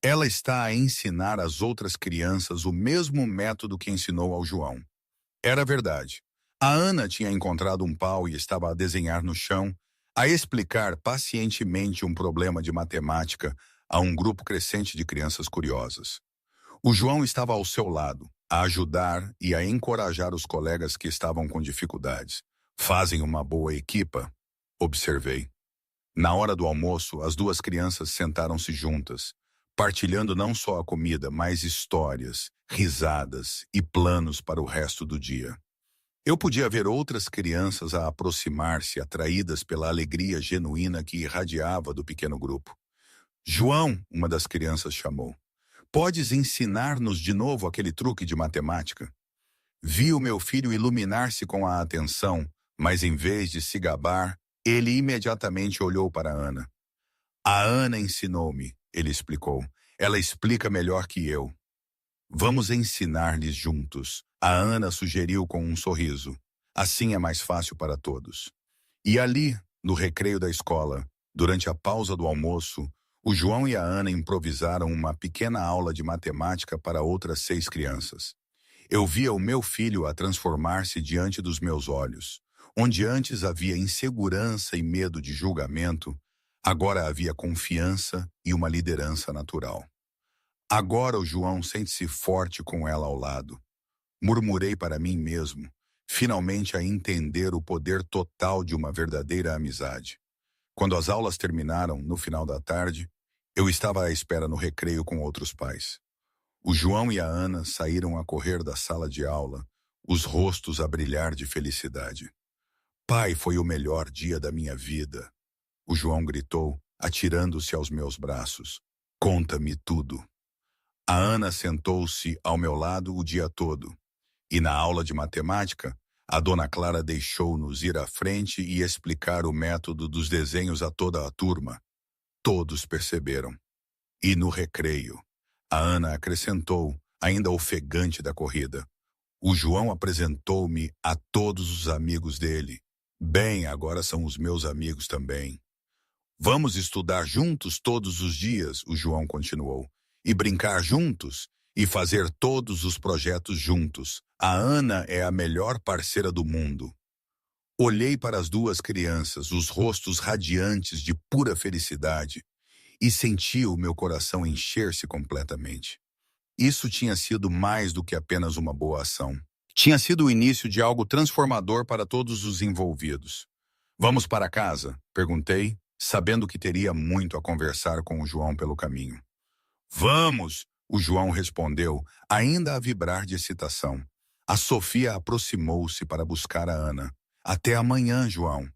Ela está a ensinar às outras crianças o mesmo método que ensinou ao João. Era verdade. A Ana tinha encontrado um pau e estava a desenhar no chão, a explicar pacientemente um problema de matemática a um grupo crescente de crianças curiosas. O João estava ao seu lado, a ajudar e a encorajar os colegas que estavam com dificuldades. Fazem uma boa equipa, observei. Na hora do almoço, as duas crianças sentaram-se juntas, partilhando não só a comida, mas histórias, risadas e planos para o resto do dia. Eu podia ver outras crianças a aproximar-se, atraídas pela alegria genuína que irradiava do pequeno grupo. João, uma das crianças chamou. Podes ensinar-nos de novo aquele truque de matemática? Vi o meu filho iluminar-se com a atenção, mas em vez de se gabar, ele imediatamente olhou para Ana. A Ana ensinou-me, ele explicou. Ela explica melhor que eu. Vamos ensinar-lhes juntos, a Ana sugeriu com um sorriso. Assim é mais fácil para todos. E ali, no recreio da escola, durante a pausa do almoço, o João e a Ana improvisaram uma pequena aula de matemática para outras 6 crianças. Eu via o meu filho a transformar-se diante dos meus olhos. Onde antes havia insegurança e medo de julgamento, agora havia confiança e uma liderança natural. Agora o João sente-se forte com ela ao lado. Murmurei para mim mesmo, finalmente a entender o poder total de uma verdadeira amizade. Quando as aulas terminaram, no final da tarde, eu estava à espera no recreio com outros pais. O João e a Ana saíram a correr da sala de aula, os rostos a brilhar de felicidade. Pai, foi o melhor dia da minha vida, o João gritou, atirando-se aos meus braços. Conta-me tudo. A Ana sentou-se ao meu lado o dia todo, e na aula de matemática, a dona Clara deixou-nos ir à frente e explicar o método dos desenhos a toda a turma. Todos perceberam. E no recreio, a Ana acrescentou, ainda ofegante da corrida. O João apresentou-me a todos os amigos dele. Bem, agora são os meus amigos também. Vamos estudar juntos todos os dias, o João continuou, e brincar juntos, e fazer todos os projetos juntos. A Ana é a melhor parceira do mundo. Olhei para as duas crianças, os rostos radiantes de pura felicidade, e senti o meu coração encher-se completamente. Isso tinha sido mais do que apenas uma boa ação. Tinha sido o início de algo transformador para todos os envolvidos. Vamos para casa? Perguntei, sabendo que teria muito a conversar com o João pelo caminho. Vamos! O João respondeu, ainda a vibrar de excitação. A Sofia aproximou-se para buscar a Ana. Até amanhã, João.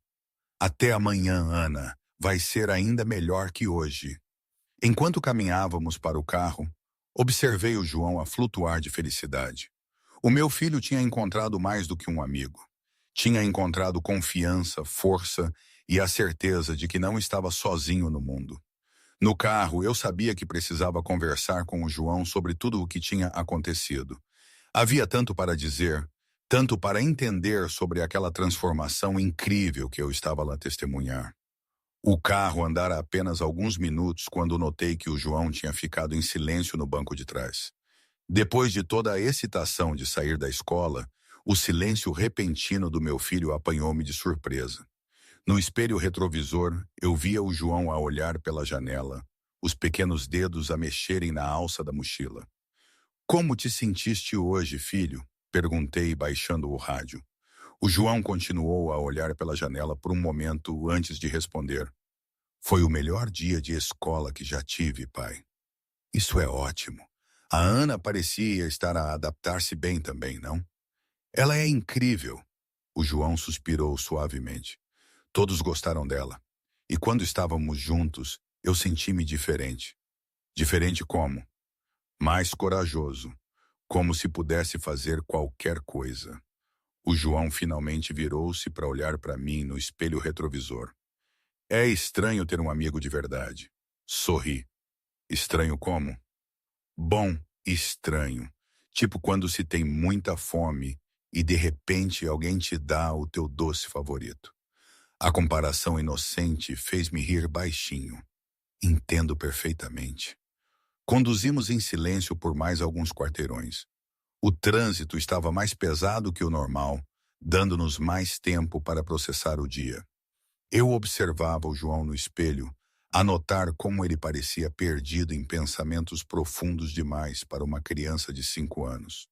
Até amanhã, Ana. Vai ser ainda melhor que hoje. Enquanto caminhávamos para o carro, observei o João a flutuar de felicidade. O meu filho tinha encontrado mais do que um amigo. Tinha encontrado confiança, força e a certeza de que não estava sozinho no mundo. No carro, eu sabia que precisava conversar com o João sobre tudo o que tinha acontecido. Havia tanto para dizer, tanto para entender sobre aquela transformação incrível que eu estava lá a testemunhar. O carro andara apenas alguns minutos quando notei que o João tinha ficado em silêncio no banco de trás. Depois de toda a excitação de sair da escola, o silêncio repentino do meu filho apanhou-me de surpresa. No espelho retrovisor, eu via o João a olhar pela janela, os pequenos dedos a mexerem na alça da mochila. Como te sentiste hoje, filho? Perguntei, baixando o rádio. O João continuou a olhar pela janela por um momento antes de responder. Foi o melhor dia de escola que já tive, pai. Isso é ótimo. A Ana parecia estar a adaptar-se bem também, não? Ela é incrível. O João suspirou suavemente. Todos gostaram dela. E quando estávamos juntos, eu senti-me diferente. Diferente como? Mais corajoso. Como se pudesse fazer qualquer coisa. O João finalmente virou-se para olhar para mim no espelho retrovisor. É estranho ter um amigo de verdade. Sorri. Estranho como? Bom, estranho. Tipo quando se tem muita fome e de repente alguém te dá o teu doce favorito. A comparação inocente fez-me rir baixinho. Entendo perfeitamente. Conduzimos em silêncio por mais alguns quarteirões. O trânsito estava mais pesado que o normal, dando-nos mais tempo para processar o dia. Eu observava o João no espelho, a notar como ele parecia perdido em pensamentos profundos demais para uma criança de 5 anos.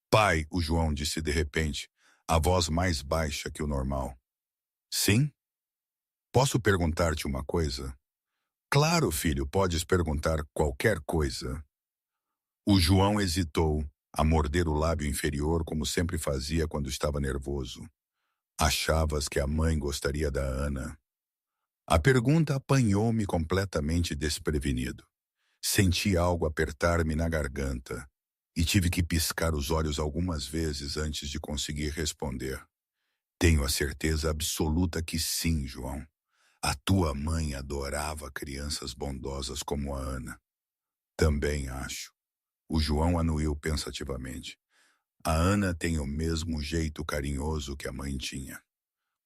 Pai, o João disse de repente, a voz mais baixa que o normal. Sim? Posso perguntar-te uma coisa? Claro, filho, podes perguntar qualquer coisa. O João hesitou, a morder o lábio inferior como sempre fazia quando estava nervoso. Achavas que a mãe gostaria da Ana? A pergunta apanhou-me completamente desprevenido. Senti algo apertar-me na garganta e tive que piscar os olhos algumas vezes antes de conseguir responder. Tenho a certeza absoluta que sim, João. A tua mãe adorava crianças bondosas como a Ana. Também acho. O João anuiu pensativamente. A Ana tem o mesmo jeito carinhoso que a mãe tinha.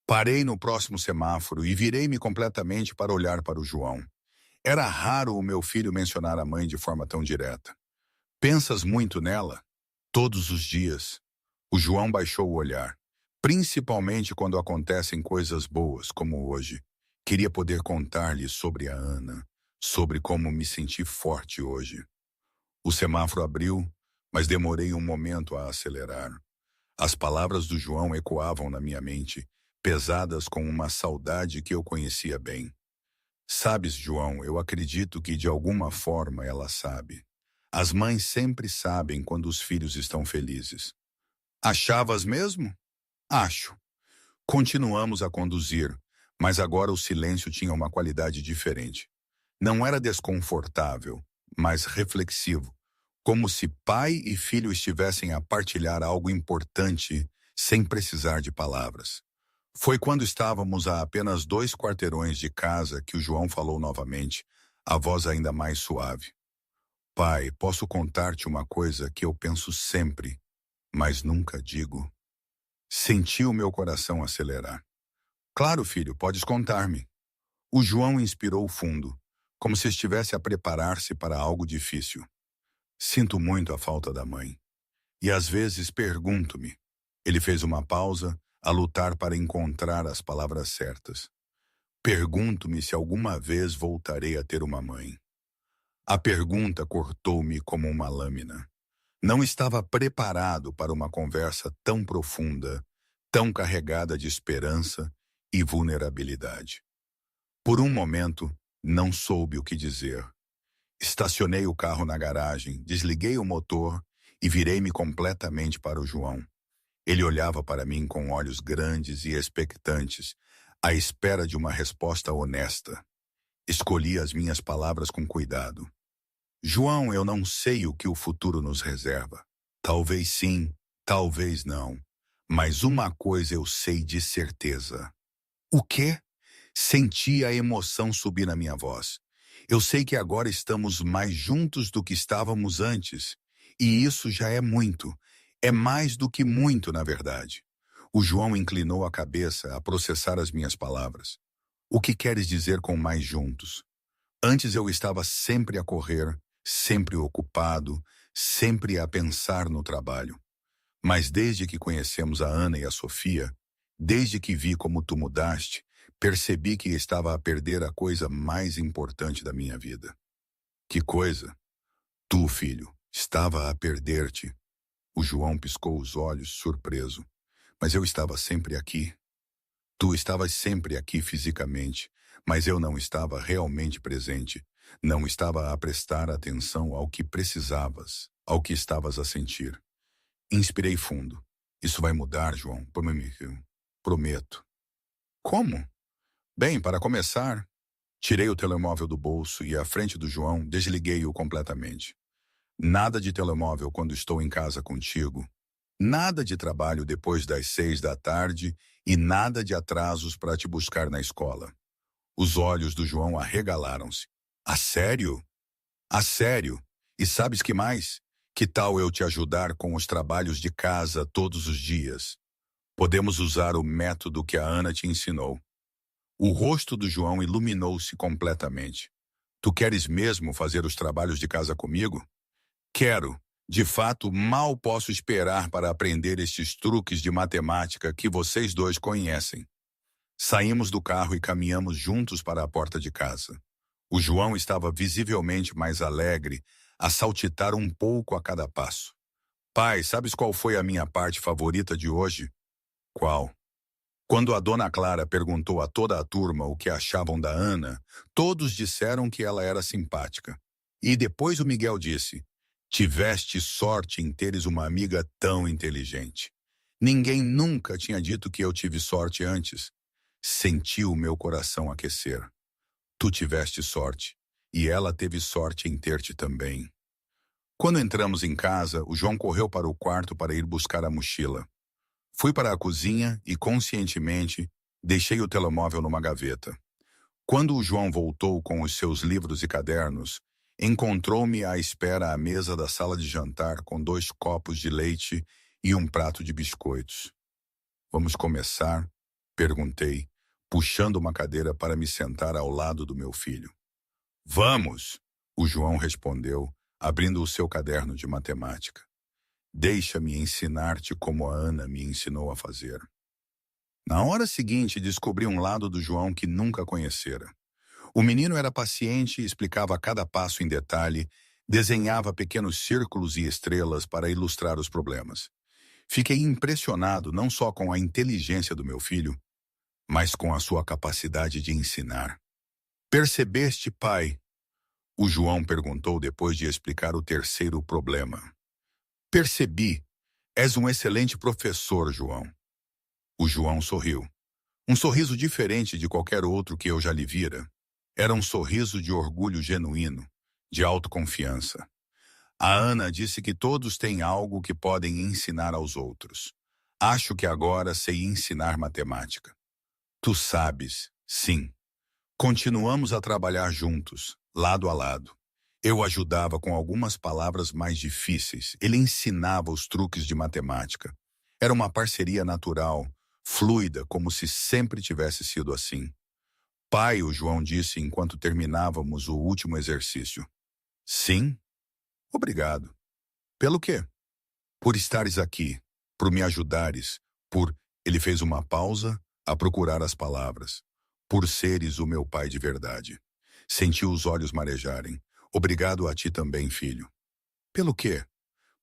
Parei no próximo semáforo e virei-me completamente para olhar para o João. Era raro o meu filho mencionar a mãe de forma tão direta. Pensas muito nela? Todos os dias. O João baixou o olhar, principalmente quando acontecem coisas boas, como hoje. Queria poder contar-lhe sobre a Ana, sobre como me senti forte hoje. O semáforo abriu, mas demorei um momento a acelerar. As palavras do João ecoavam na minha mente, pesadas com uma saudade que eu conhecia bem. Sabes, João, eu acredito que de alguma forma ela sabe. As mães sempre sabem quando os filhos estão felizes. Achavas mesmo? Acho. Continuamos a conduzir, mas agora o silêncio tinha uma qualidade diferente. Não era desconfortável, mas reflexivo, como se pai e filho estivessem a partilhar algo importante sem precisar de palavras. Foi quando estávamos a apenas 2 quarteirões de casa que o João falou novamente, a voz ainda mais suave. Pai, posso contar-te uma coisa que eu penso sempre, mas nunca digo. Senti o meu coração acelerar. Claro, filho, podes contar-me. O João inspirou fundo, como se estivesse a preparar-se para algo difícil. Sinto muito a falta da mãe. E às vezes pergunto-me. Ele fez uma pausa, a lutar para encontrar as palavras certas. Pergunto-me se alguma vez voltarei a ter uma mãe. A pergunta cortou-me como uma lâmina. Não estava preparado para uma conversa tão profunda, tão carregada de esperança e vulnerabilidade. Por um momento, não soube o que dizer. Estacionei o carro na garagem, desliguei o motor e virei-me completamente para o João. Ele olhava para mim com olhos grandes e expectantes, à espera de uma resposta honesta. Escolhi as minhas palavras com cuidado. João, eu não sei o que o futuro nos reserva. Talvez sim, talvez não. Mas uma coisa eu sei de certeza. O quê? Senti a emoção subir na minha voz. Eu sei que agora estamos mais juntos do que estávamos antes. E isso já é muito. É mais do que muito, na verdade. O João inclinou a cabeça a processar as minhas palavras. O que queres dizer com mais juntos? Antes eu estava sempre a correr, sempre ocupado, sempre a pensar no trabalho. Mas desde que conhecemos a Ana e a Sofia, desde que vi como tu mudaste, percebi que estava a perder a coisa mais importante da minha vida. Que coisa? Tu, filho, estava a perder-te. O João piscou os olhos, surpreso. Mas eu estava sempre aqui. Tu estavas sempre aqui fisicamente, mas eu não estava realmente presente. Não estava a prestar atenção ao que precisavas, ao que estavas a sentir. Inspirei fundo. Isso vai mudar, João, prometo. Como? Bem, para começar, tirei o telemóvel do bolso e, à frente do João, desliguei-o completamente. Nada de telemóvel quando estou em casa contigo. Nada de trabalho depois das 6 da tarde e nada de atrasos para te buscar na escola. Os olhos do João arregalaram-se. A sério? A sério? E sabes que mais? Que tal eu te ajudar com os trabalhos de casa todos os dias? Podemos usar o método que a Ana te ensinou. O rosto do João iluminou-se completamente. Tu queres mesmo fazer os trabalhos de casa comigo? Quero. De fato, mal posso esperar para aprender estes truques de matemática que vocês dois conhecem. Saímos do carro e caminhamos juntos para a porta de casa. O João estava visivelmente mais alegre, a saltitar um pouco a cada passo. Pai, sabes qual foi a minha parte favorita de hoje? Qual? Quando a dona Clara perguntou a toda a turma o que achavam da Ana, todos disseram que ela era simpática. E depois o Miguel disse: tiveste sorte em teres uma amiga tão inteligente. Ninguém nunca tinha dito que eu tive sorte antes. Senti o meu coração aquecer. Tu tiveste sorte, e ela teve sorte em ter-te também. Quando entramos em casa, o João correu para o quarto para ir buscar a mochila. Fui para a cozinha e, conscientemente, deixei o telemóvel numa gaveta. Quando o João voltou com os seus livros e cadernos, encontrou-me à espera à mesa da sala de jantar com 2 copos de leite e um prato de biscoitos. Vamos começar? Perguntei, puxando uma cadeira para me sentar ao lado do meu filho. Vamos! O João respondeu, abrindo o seu caderno de matemática. Deixa-me ensinar-te como a Ana me ensinou a fazer. Na hora seguinte, descobri um lado do João que nunca conhecera. O menino era paciente e explicava cada passo em detalhe, desenhava pequenos círculos e estrelas para ilustrar os problemas. Fiquei impressionado não só com a inteligência do meu filho, mas com a sua capacidade de ensinar. Percebeste, pai? O João perguntou depois de explicar o terceiro problema. Percebi. És um excelente professor, João. O João sorriu. Um sorriso diferente de qualquer outro que eu já lhe vira. Era um sorriso de orgulho genuíno, de autoconfiança. A Ana disse que todos têm algo que podem ensinar aos outros. Acho que agora sei ensinar matemática. Tu sabes, sim. Continuamos a trabalhar juntos, lado a lado. Eu ajudava com algumas palavras mais difíceis. Ele ensinava os truques de matemática. Era uma parceria natural, fluida, como se sempre tivesse sido assim. Pai, o João disse enquanto terminávamos o último exercício. Sim? Obrigado. Pelo quê? Por estares aqui, por me ajudares, por... Ele fez uma pausa a procurar as palavras. Por seres o meu pai de verdade. Senti os olhos marejarem. Obrigado a ti também, filho. Pelo quê?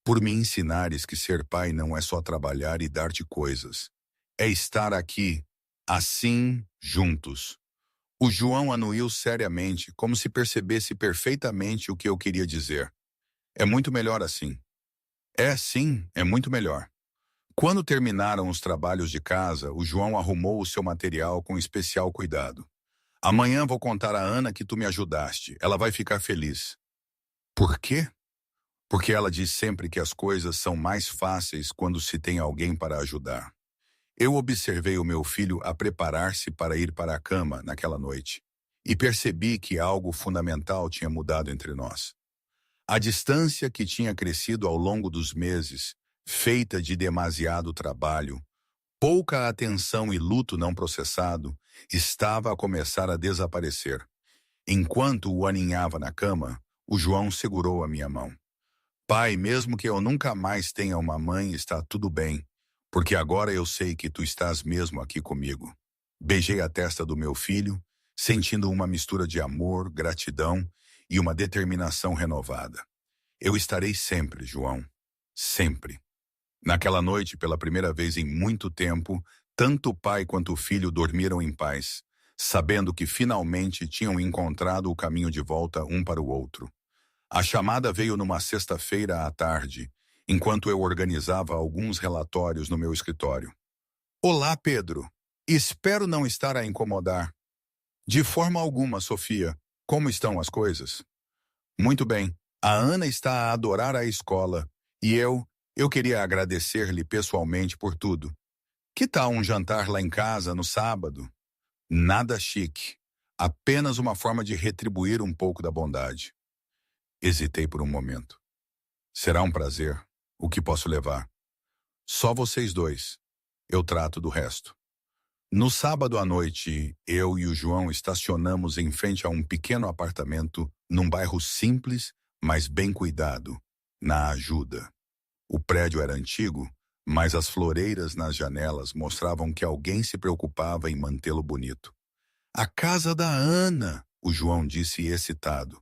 Por me ensinares que ser pai não é só trabalhar e dar-te coisas. É estar aqui, assim, juntos. O João anuiu seriamente, como se percebesse perfeitamente o que eu queria dizer. É muito melhor assim. É, sim, é muito melhor. Quando terminaram os trabalhos de casa, o João arrumou o seu material com especial cuidado. Amanhã vou contar a Ana que tu me ajudaste. Ela vai ficar feliz. Por quê? Porque ela diz sempre que as coisas são mais fáceis quando se tem alguém para ajudar. Eu observei o meu filho a preparar-se para ir para a cama naquela noite e percebi que algo fundamental tinha mudado entre nós. A distância que tinha crescido ao longo dos meses, feita de demasiado trabalho, pouca atenção e luto não processado, estava a começar a desaparecer. Enquanto o aninhava na cama, o João segurou a minha mão. Pai, mesmo que eu nunca mais tenha uma mãe, está tudo bem, porque agora eu sei que tu estás mesmo aqui comigo. Beijei a testa do meu filho, sentindo uma mistura de amor, gratidão e uma determinação renovada. Eu estarei sempre, João. Sempre. Naquela noite, pela primeira vez em muito tempo, tanto o pai quanto o filho dormiram em paz, sabendo que finalmente tinham encontrado o caminho de volta um para o outro. A chamada veio numa sexta-feira à tarde, enquanto eu organizava alguns relatórios no meu escritório. Olá, Pedro. Espero não estar a incomodar. De forma alguma, Sofia. Como estão as coisas? Muito bem. A Ana está a adorar a escola e eu queria agradecer-lhe pessoalmente por tudo. Que tal um jantar lá em casa no sábado? Nada chique. Apenas uma forma de retribuir um pouco da bondade. Hesitei por um momento. Será um prazer. O que posso levar? Só vocês dois. Eu trato do resto. No sábado à noite, eu e o João estacionamos em frente a um pequeno apartamento num bairro simples, mas bem cuidado, na Ajuda. O prédio era antigo, mas as floreiras nas janelas mostravam que alguém se preocupava em mantê-lo bonito. A casa da Ana, o João disse excitado.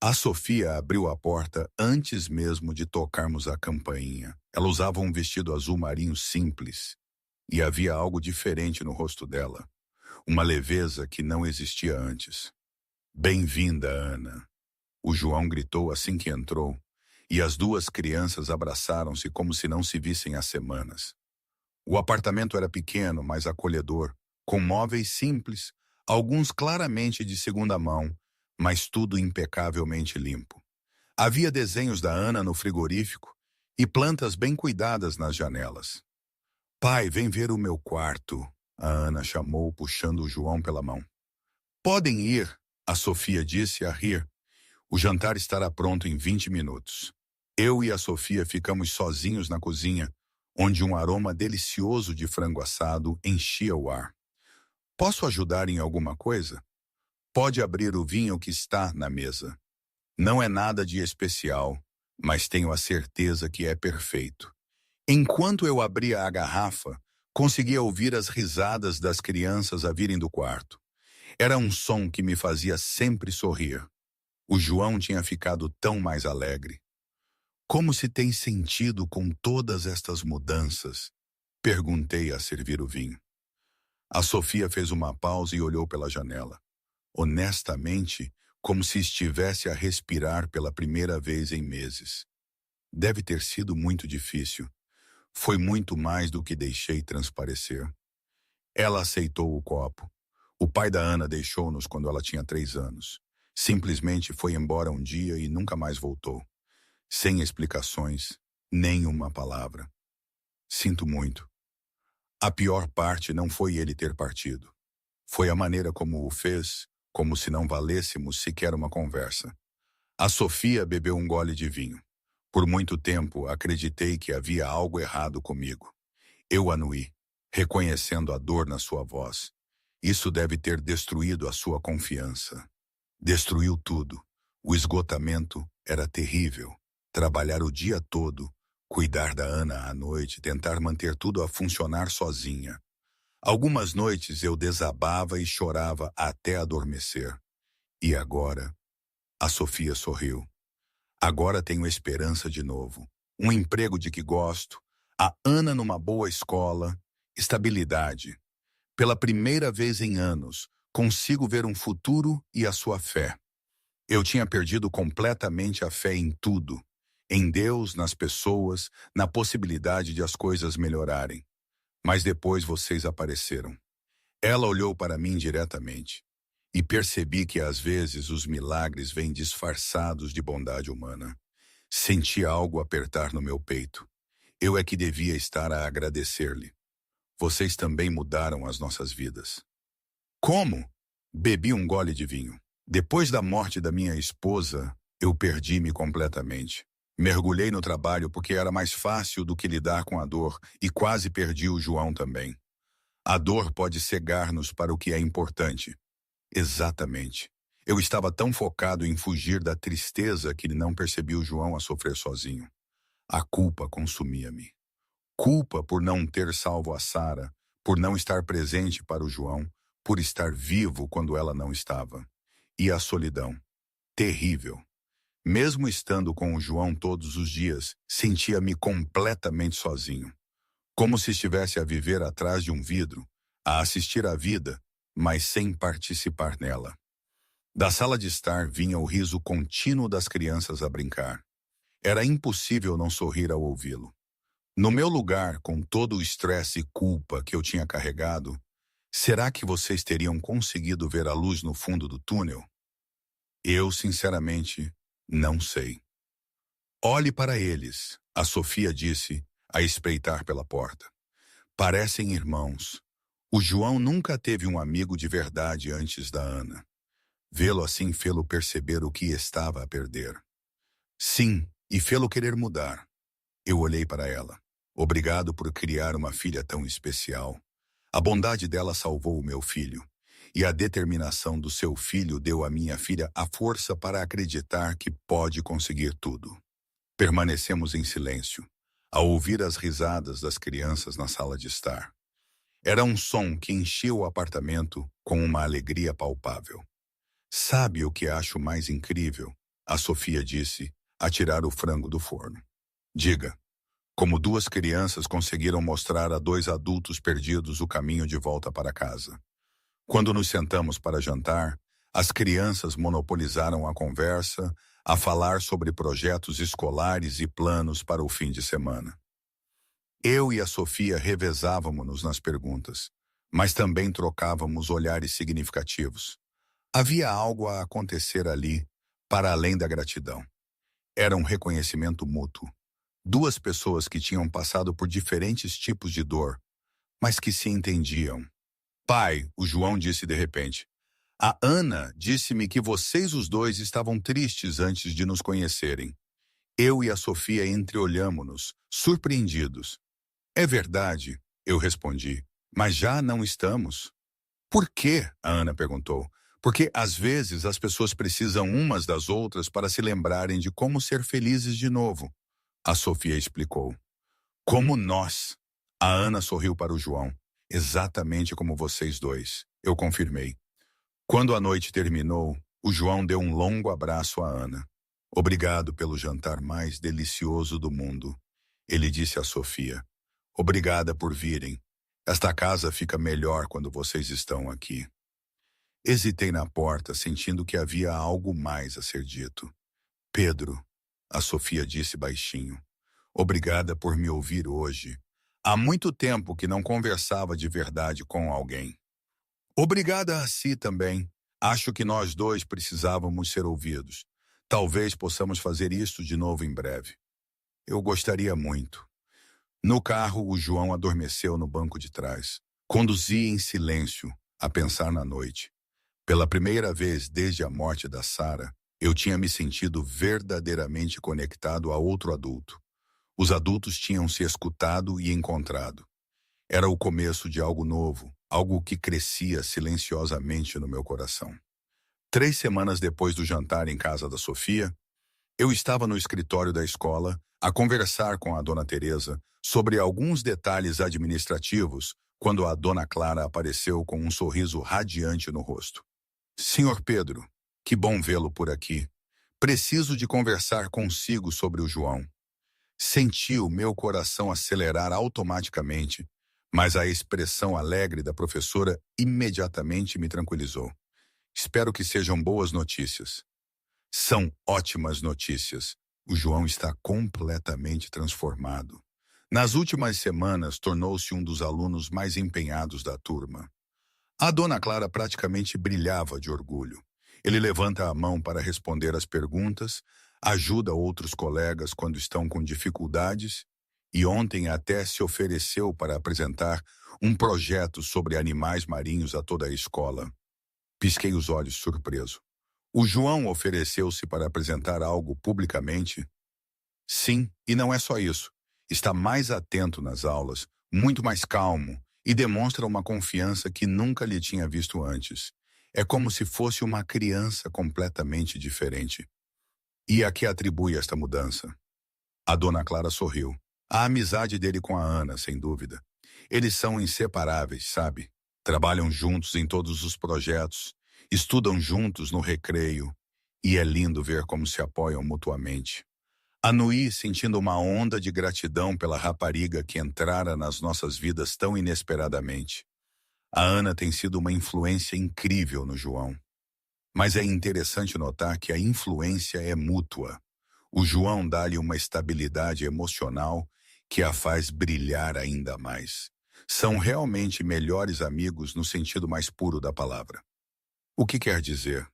A Sofia abriu a porta antes mesmo de tocarmos a campainha. Ela usava um vestido azul marinho simples, e havia algo diferente no rosto dela, uma leveza que não existia antes. Bem-vinda, Ana. O João gritou assim que entrou, e as duas crianças abraçaram-se como se não se vissem há semanas. O apartamento era pequeno, mas acolhedor, com móveis simples, alguns claramente de segunda mão, mas tudo impecavelmente limpo. Havia desenhos da Ana no frigorífico e plantas bem cuidadas nas janelas. Pai, vem ver o meu quarto, a Ana chamou, puxando o João pela mão. Podem ir, a Sofia disse a rir. O jantar estará pronto em 20 minutos. Eu e a Sofia ficamos sozinhos na cozinha, onde um aroma delicioso de frango assado enchia o ar. Posso ajudar em alguma coisa? Pode abrir o vinho que está na mesa. Não é nada de especial, mas tenho a certeza que é perfeito. Enquanto eu abria a garrafa, conseguia ouvir as risadas das crianças a virem do quarto. Era um som que me fazia sempre sorrir. O João tinha ficado tão mais alegre. Como se tem sentido com todas estas mudanças? Perguntei a servir o vinho. A Sofia fez uma pausa e olhou pela janela. Honestamente, como se estivesse a respirar pela primeira vez em meses. Deve ter sido muito difícil. Foi muito mais do que deixei transparecer. Ela aceitou o copo. O pai da Ana deixou-nos quando ela tinha 3 anos. Simplesmente foi embora um dia e nunca mais voltou. Sem explicações, nem uma palavra. Sinto muito. A pior parte não foi ele ter partido. Foi a maneira como o fez, como se não valêssemos sequer uma conversa. A Sofia bebeu um gole de vinho. Por muito tempo, acreditei que havia algo errado comigo. Eu anuí, reconhecendo a dor na sua voz. Isso deve ter destruído a sua confiança. Destruiu tudo. O esgotamento era terrível. Trabalhar o dia todo, cuidar da Ana à noite, tentar manter tudo a funcionar sozinha. Algumas noites eu desabava e chorava até adormecer. E agora, a Sofia sorriu. Agora tenho esperança de novo. Um emprego de que gosto, a Ana numa boa escola, estabilidade. Pela primeira vez em anos, consigo ver um futuro e a sua fé. Eu tinha perdido completamente a fé em tudo. Em Deus, nas pessoas, na possibilidade de as coisas melhorarem. Mas depois vocês apareceram. Ela olhou para mim diretamente. E percebi que às vezes os milagres vêm disfarçados de bondade humana. Senti algo apertar no meu peito. Eu é que devia estar a agradecer-lhe. Vocês também mudaram as nossas vidas. Como? Bebi um gole de vinho. Depois da morte da minha esposa, eu perdi-me completamente. Mergulhei no trabalho porque era mais fácil do que lidar com a dor e quase perdi o João também. A dor pode cegar-nos para o que é importante. Exatamente. Eu estava tão focado em fugir da tristeza que não percebi o João a sofrer sozinho. A culpa consumia-me. Culpa por não ter salvo a Sara, por não estar presente para o João, por estar vivo quando ela não estava. E a solidão. Terrível. Mesmo estando com o João todos os dias, sentia-me completamente sozinho. Como se estivesse a viver atrás de um vidro, a assistir à vida, mas sem participar nela. Da sala de estar vinha o riso contínuo das crianças a brincar. Era impossível não sorrir ao ouvi-lo. No meu lugar, com todo o estresse e culpa que eu tinha carregado, será que vocês teriam conseguido ver a luz no fundo do túnel? Eu, sinceramente, não sei. Olhe para eles, a Sofia disse, a espreitar pela porta. Parecem irmãos. O João nunca teve um amigo de verdade antes da Ana. Vê-lo assim fê-lo perceber o que estava a perder. Sim, e fê-lo querer mudar. Eu olhei para ela. Obrigado por criar uma filha tão especial. A bondade dela salvou o meu filho. E a determinação do seu filho deu à minha filha a força para acreditar que pode conseguir tudo. Permanecemos em silêncio, a ouvir as risadas das crianças na sala de estar. Era um som que enchia o apartamento com uma alegria palpável. Sabe o que acho mais incrível? A Sofia disse, a tirar o frango do forno. Diga, como duas crianças conseguiram mostrar a dois adultos perdidos o caminho de volta para casa. Quando nos sentamos para jantar, as crianças monopolizaram a conversa, a falar sobre projetos escolares e planos para o fim de semana. Eu e a Sofia revezávamos-nos nas perguntas, mas também trocávamos olhares significativos. Havia algo a acontecer ali, para além da gratidão. Era um reconhecimento mútuo. Duas pessoas que tinham passado por diferentes tipos de dor, mas que se entendiam. Pai, o João disse de repente, a Ana disse-me que vocês os dois estavam tristes antes de nos conhecerem. Eu e a Sofia entreolhamo-nos, surpreendidos. É verdade, eu respondi, mas já não estamos. Por quê? A Ana perguntou. Porque às vezes as pessoas precisam umas das outras para se lembrarem de como ser felizes de novo. A Sofia explicou. Como nós. A Ana sorriu para o João. Exatamente como vocês dois. Eu confirmei. Quando a noite terminou, o João deu um longo abraço à Ana. Obrigado pelo jantar mais delicioso do mundo. Ele disse a Sofia. Obrigada por virem. Esta casa fica melhor quando vocês estão aqui. Hesitei na porta, sentindo que havia algo mais a ser dito. Pedro, a Sofia disse baixinho. Obrigada por me ouvir hoje. Há muito tempo que não conversava de verdade com alguém. Obrigada a si também. Acho que nós dois precisávamos ser ouvidos. Talvez possamos fazer isso de novo em breve. Eu gostaria muito. No carro, o João adormeceu no banco de trás. Conduzi em silêncio, a pensar na noite. Pela primeira vez desde a morte da Sara, eu tinha me sentido verdadeiramente conectado a outro adulto. Os adultos tinham se escutado e encontrado. Era o começo de algo novo, algo que crescia silenciosamente no meu coração. 3 semanas depois do jantar em casa da Sofia, eu estava no escritório da escola a conversar com a dona Teresa sobre alguns detalhes administrativos quando a dona Clara apareceu com um sorriso radiante no rosto. Senhor Pedro, que bom vê-lo por aqui. Preciso de conversar consigo sobre o João. Senti o meu coração acelerar automaticamente, mas a expressão alegre da professora imediatamente me tranquilizou. Espero que sejam boas notícias. São ótimas notícias. O João está completamente transformado. Nas últimas semanas, tornou-se um dos alunos mais empenhados da turma. A dona Clara praticamente brilhava de orgulho. Ele levanta a mão para responder às perguntas, ajuda outros colegas quando estão com dificuldades e ontem até se ofereceu para apresentar um projeto sobre animais marinhos a toda a escola. Pisquei os olhos surpreso. O João ofereceu-se para apresentar algo publicamente? Sim, e não é só isso. Está mais atento nas aulas, muito mais calmo e demonstra uma confiança que nunca lhe tinha visto antes. É como se fosse uma criança completamente diferente. E a que atribui esta mudança? A dona Clara sorriu. A amizade dele com a Ana, sem dúvida. Eles são inseparáveis, sabe? Trabalham juntos em todos os projetos, estudam juntos no recreio, e é lindo ver como se apoiam mutuamente. A Nui sentindo uma onda de gratidão pela rapariga que entrara nas nossas vidas tão inesperadamente. A Ana tem sido uma influência incrível no João. Mas é interessante notar que a influência é mútua. O João dá-lhe uma estabilidade emocional que a faz brilhar ainda mais. São realmente melhores amigos no sentido mais puro da palavra. O que quer dizer?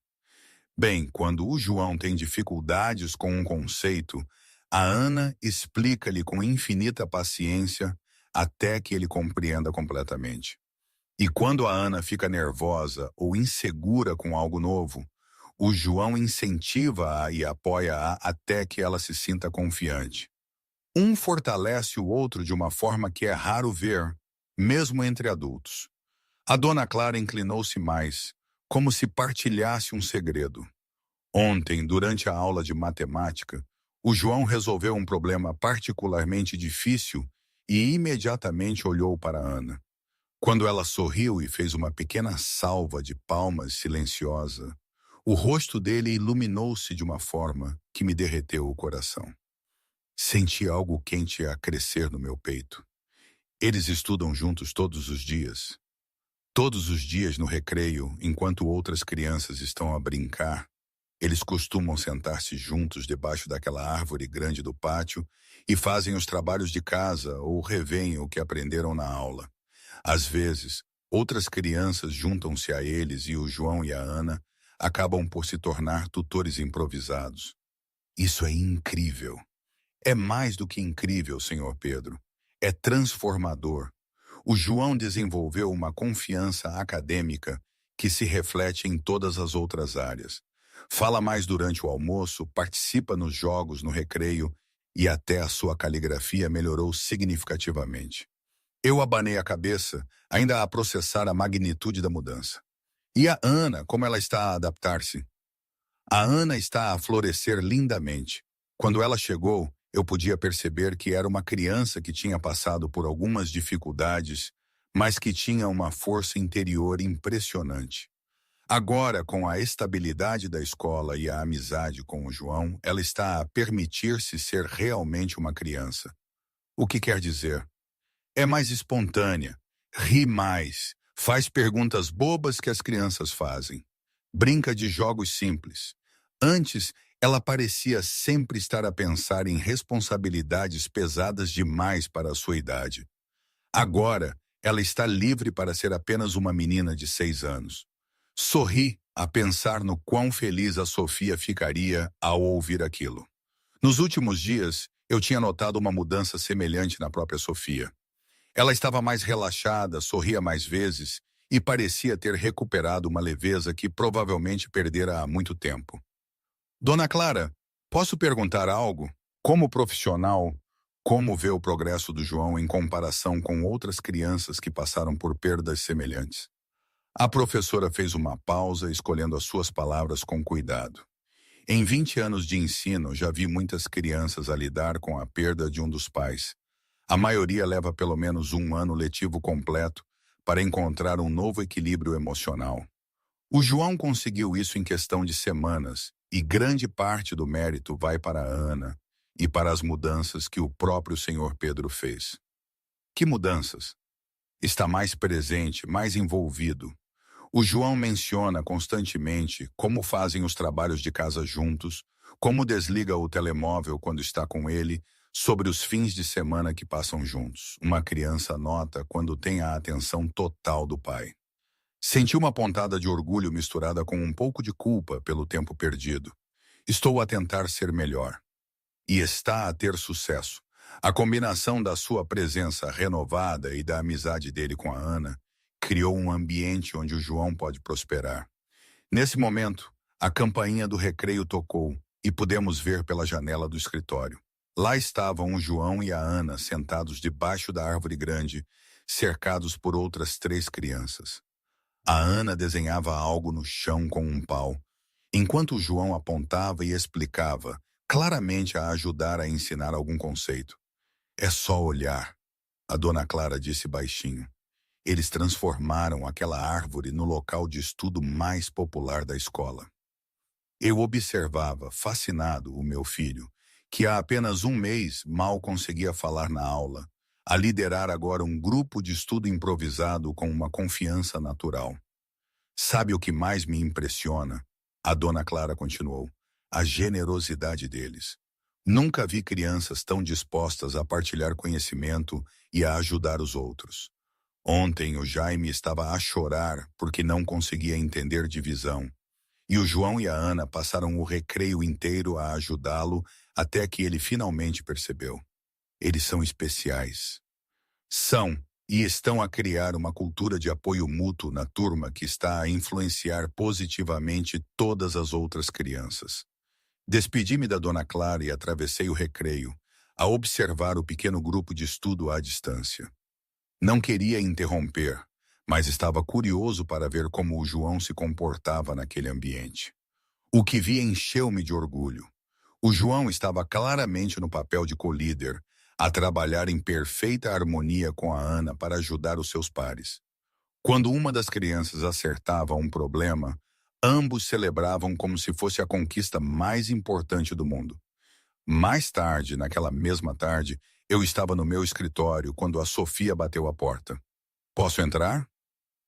Bem, quando o João tem dificuldades com um conceito, a Ana explica-lhe com infinita paciência até que ele compreenda completamente. E quando a Ana fica nervosa ou insegura com algo novo, o João incentiva-a e apoia-a até que ela se sinta confiante. Um fortalece o outro de uma forma que é raro ver, mesmo entre adultos. A dona Clara inclinou-se mais, como se partilhasse um segredo. Ontem, durante a aula de matemática, o João resolveu um problema particularmente difícil e imediatamente olhou para a Ana. Quando ela sorriu e fez uma pequena salva de palmas silenciosa, o rosto dele iluminou-se de uma forma que me derreteu o coração. Senti algo quente a crescer no meu peito. Eles estudam juntos todos os dias. Todos os dias no recreio, enquanto outras crianças estão a brincar, eles costumam sentar-se juntos debaixo daquela árvore grande do pátio e fazem os trabalhos de casa ou revêem o que aprenderam na aula. Às vezes, outras crianças juntam-se a eles e o João e a Ana acabam por se tornar tutores improvisados. Isso é incrível. É mais do que incrível, senhor Pedro. É transformador. O João desenvolveu uma confiança acadêmica que se reflete em todas as outras áreas. Fala mais durante o almoço, participa nos jogos no recreio e até a sua caligrafia melhorou significativamente. Eu abanei a cabeça, ainda a processar a magnitude da mudança. E a Ana, como ela está a adaptar-se? A Ana está a florescer lindamente. Quando ela chegou, eu podia perceber que era uma criança que tinha passado por algumas dificuldades, mas que tinha uma força interior impressionante. Agora, com a estabilidade da escola e a amizade com o João, ela está a permitir-se ser realmente uma criança. O que quer dizer? É mais espontânea, ri mais, faz perguntas bobas que as crianças fazem. Brinca de jogos simples. Antes, ela parecia sempre estar a pensar em responsabilidades pesadas demais para a sua idade. Agora, ela está livre para ser apenas uma menina de 6 anos. Sorri a pensar no quão feliz a Sofia ficaria ao ouvir aquilo. Nos últimos dias, eu tinha notado uma mudança semelhante na própria Sofia. Ela estava mais relaxada, sorria mais vezes e parecia ter recuperado uma leveza que provavelmente perdera há muito tempo. Dona Clara, posso perguntar algo? Como profissional, como vê o progresso do João em comparação com outras crianças que passaram por perdas semelhantes? A professora fez uma pausa, escolhendo as suas palavras com cuidado. Em 20 anos de ensino, já vi muitas crianças a lidar com a perda de um dos pais. A maioria leva pelo menos um ano letivo completo para encontrar um novo equilíbrio emocional. O João conseguiu isso em questão de semanas, e grande parte do mérito vai para a Ana e para as mudanças que o próprio senhor Pedro fez. Que mudanças? Está mais presente, mais envolvido. O João menciona constantemente como fazem os trabalhos de casa juntos, como desliga o telemóvel quando está com ele, sobre os fins de semana que passam juntos. Uma criança nota quando tem a atenção total do pai. Senti uma pontada de orgulho misturada com um pouco de culpa pelo tempo perdido. Estou a tentar ser melhor. E está a ter sucesso. A combinação da sua presença renovada e da amizade dele com a Ana criou um ambiente onde o João pode prosperar. Nesse momento, a campainha do recreio tocou e pudemos ver pela janela do escritório. Lá estavam o João e a Ana sentados debaixo da árvore grande, cercados por outras 3 crianças. A Ana desenhava algo no chão com um pau, enquanto o João apontava e explicava, claramente a ajudar a ensinar algum conceito. É só olhar, a dona Clara disse baixinho. Eles transformaram aquela árvore no local de estudo mais popular da escola. Eu observava, fascinado, o meu filho, que há apenas um mês mal conseguia falar na aula, a liderar agora um grupo de estudo improvisado com uma confiança natural. Sabe o que mais me impressiona? A dona Clara continuou. A generosidade deles. Nunca vi crianças tão dispostas a partilhar conhecimento e a ajudar os outros. Ontem o Jaime estava a chorar porque não conseguia entender divisão. E o João e a Ana passaram o recreio inteiro a ajudá-lo até que ele finalmente percebeu. Eles são especiais. São e estão a criar uma cultura de apoio mútuo na turma que está a influenciar positivamente todas as outras crianças. Despedi-me da dona Clara e atravessei o recreio, a observar o pequeno grupo de estudo à distância. Não queria interromper, mas estava curioso para ver como o João se comportava naquele ambiente. O que vi encheu-me de orgulho. O João estava claramente no papel de co-líder, a trabalhar em perfeita harmonia com a Ana para ajudar os seus pares. Quando uma das crianças acertava um problema, ambos celebravam como se fosse a conquista mais importante do mundo. Mais tarde, naquela mesma tarde, eu estava no meu escritório quando a Sofia bateu a porta. Posso entrar?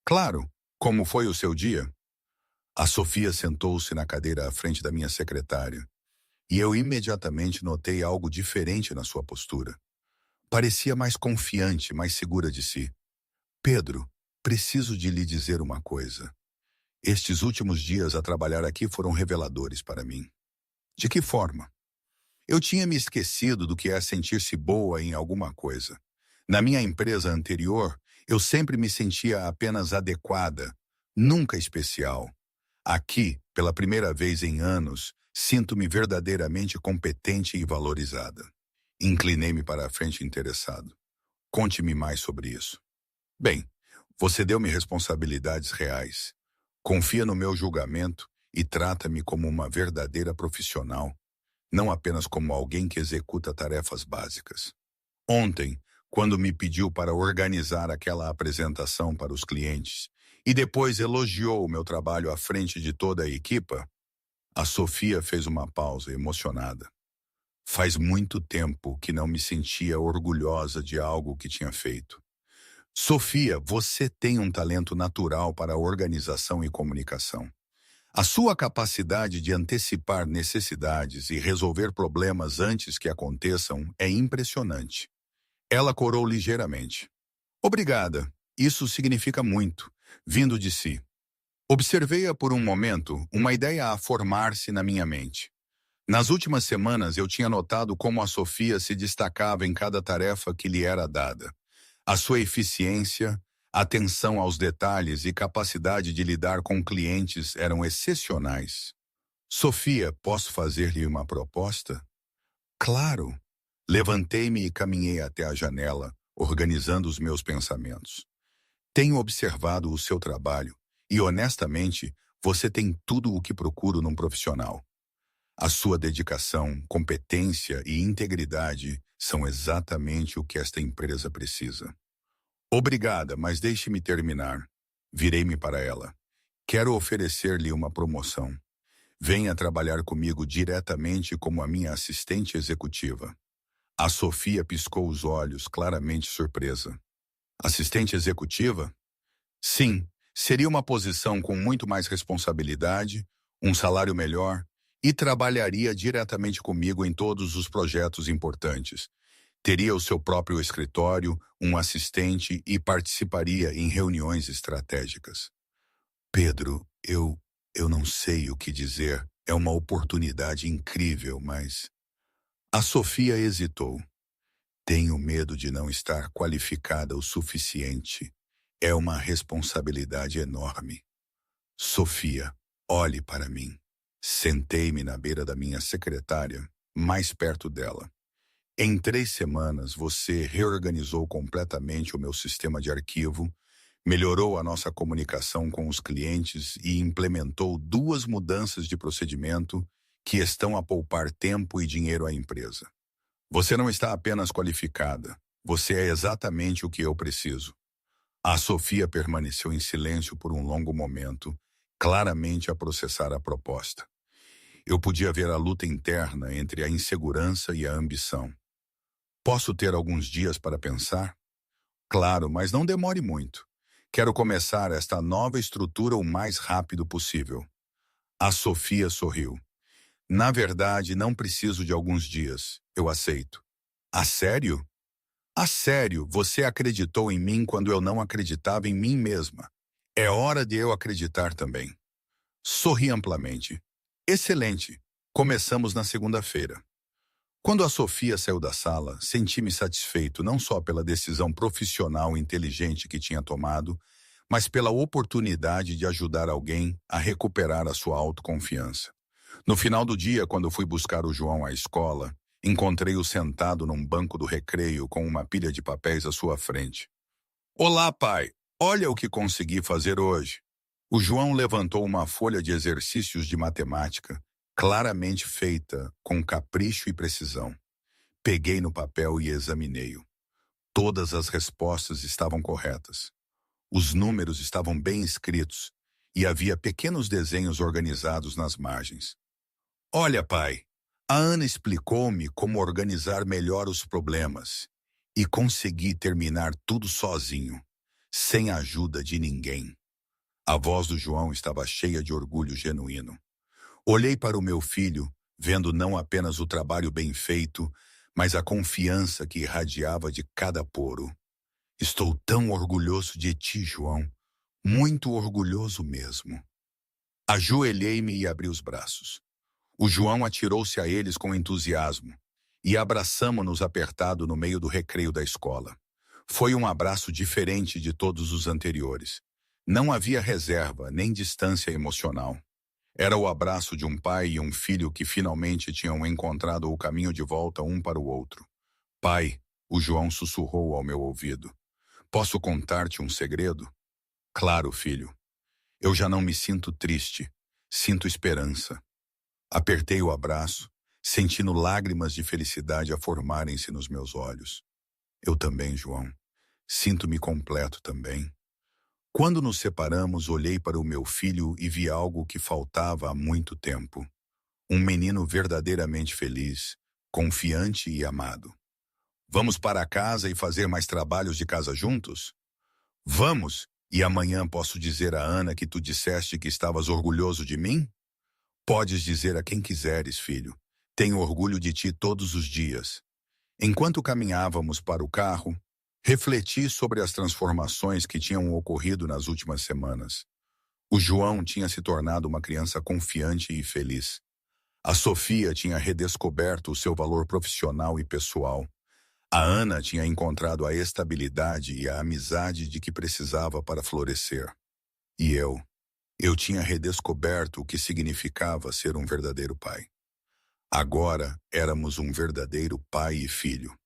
Claro. Como foi o seu dia? A Sofia sentou-se na cadeira à frente da minha secretária, e eu imediatamente notei algo diferente na sua postura. Parecia mais confiante, mais segura de si. Pedro, preciso de lhe dizer uma coisa. Estes últimos dias a trabalhar aqui foram reveladores para mim. De que forma? Eu tinha me esquecido do que é sentir-se boa em alguma coisa. Na minha empresa anterior, eu sempre me sentia apenas adequada, nunca especial. Aqui, pela primeira vez em anos, sinto-me verdadeiramente competente e valorizada. Inclinei-me para a frente interessado. Conte-me mais sobre isso. Bem, você deu-me responsabilidades reais. Confia no meu julgamento e trata-me como uma verdadeira profissional, não apenas como alguém que executa tarefas básicas. Ontem, quando me pediu para organizar aquela apresentação para os clientes e depois elogiou o meu trabalho à frente de toda a equipa, a Sofia fez uma pausa emocionada. Faz muito tempo que não me sentia orgulhosa de algo que tinha feito. Sofia, você tem um talento natural para organização e comunicação. A sua capacidade de antecipar necessidades e resolver problemas antes que aconteçam é impressionante. Ela corou ligeiramente. Obrigada, isso significa muito, vindo de si. Observei-a por um momento, uma ideia a formar-se na minha mente. Nas últimas semanas eu tinha notado como a Sofia se destacava em cada tarefa que lhe era dada. A sua eficiência, atenção aos detalhes e capacidade de lidar com clientes eram excepcionais. Sofia, posso fazer-lhe uma proposta? Claro. Levantei-me e caminhei até a janela, organizando os meus pensamentos. Tenho observado o seu trabalho e, honestamente, você tem tudo o que procuro num profissional. A sua dedicação, competência e integridade são exatamente o que esta empresa precisa. Obrigada, mas deixe-me terminar. Virei-me para ela. Quero oferecer-lhe uma promoção. Venha trabalhar comigo diretamente como a minha assistente executiva. A Sofia piscou os olhos, claramente surpresa. Assistente executiva? Sim, seria uma posição com muito mais responsabilidade, um salário melhor e trabalharia diretamente comigo em todos os projetos importantes. Teria o seu próprio escritório, um assistente e participaria em reuniões estratégicas. Pedro, eu não sei o que dizer. É uma oportunidade incrível, mas... A Sofia hesitou. Tenho medo de não estar qualificada o suficiente. É uma responsabilidade enorme. Sofia, olhe para mim. Sentei-me na beira da minha secretária, mais perto dela. Em 3 semanas, você reorganizou completamente o meu sistema de arquivo, melhorou a nossa comunicação com os clientes e implementou 2 mudanças de procedimento que estão a poupar tempo e dinheiro à empresa. Você não está apenas qualificada, você é exatamente o que eu preciso. A Sofia permaneceu em silêncio por um longo momento, claramente a processar a proposta. Eu podia ver a luta interna entre a insegurança e a ambição. Posso ter alguns dias para pensar? Claro, mas não demore muito. Quero começar esta nova estrutura o mais rápido possível. A Sofia sorriu. Na verdade, não preciso de alguns dias. Eu aceito. A sério? A sério, você acreditou em mim quando eu não acreditava em mim mesma. É hora de eu acreditar também. Sorri amplamente. Excelente. Começamos na segunda-feira. Quando a Sofia saiu da sala, senti-me satisfeito não só pela decisão profissional e inteligente que tinha tomado, mas pela oportunidade de ajudar alguém a recuperar a sua autoconfiança. No final do dia, quando fui buscar o João à escola, encontrei-o sentado num banco do recreio com uma pilha de papéis à sua frente. Olá, pai. Olha o que consegui fazer hoje. O João levantou uma folha de exercícios de matemática, claramente feita com capricho e precisão. Peguei no papel e examinei-o. Todas as respostas estavam corretas. Os números estavam bem escritos e havia pequenos desenhos organizados nas margens. Olha, pai, a Ana explicou-me como organizar melhor os problemas e consegui terminar tudo sozinho, sem a ajuda de ninguém. A voz do João estava cheia de orgulho genuíno. Olhei para o meu filho, vendo não apenas o trabalho bem feito, mas a confiança que irradiava de cada poro. Estou tão orgulhoso de ti, João. Muito orgulhoso mesmo. Ajoelhei-me e abri os braços. O João atirou-se a eles com entusiasmo e abraçamo-nos apertado no meio do recreio da escola. Foi um abraço diferente de todos os anteriores. Não havia reserva nem distância emocional. Era o abraço de um pai e um filho que finalmente tinham encontrado o caminho de volta um para o outro. Pai, o João sussurrou ao meu ouvido. Posso contar-te um segredo? Claro, filho. Eu já não me sinto triste. Sinto esperança. Apertei o abraço, sentindo lágrimas de felicidade a formarem-se nos meus olhos. Eu também, João. Sinto-me completo também. Quando nos separamos, olhei para o meu filho e vi algo que faltava há muito tempo. Um menino verdadeiramente feliz, confiante e amado. Vamos para casa e fazer mais trabalhos de casa juntos? Vamos! E amanhã posso dizer a Ana que tu disseste que estavas orgulhoso de mim? Podes dizer a quem quiseres, filho. Tenho orgulho de ti todos os dias. Enquanto caminhávamos para o carro, refleti sobre as transformações que tinham ocorrido nas últimas semanas. O João tinha se tornado uma criança confiante e feliz. A Sofia tinha redescoberto o seu valor profissional e pessoal. A Ana tinha encontrado a estabilidade e a amizade de que precisava para florescer. E eu tinha redescoberto o que significava ser um verdadeiro pai. Agora éramos um verdadeiro pai e filho.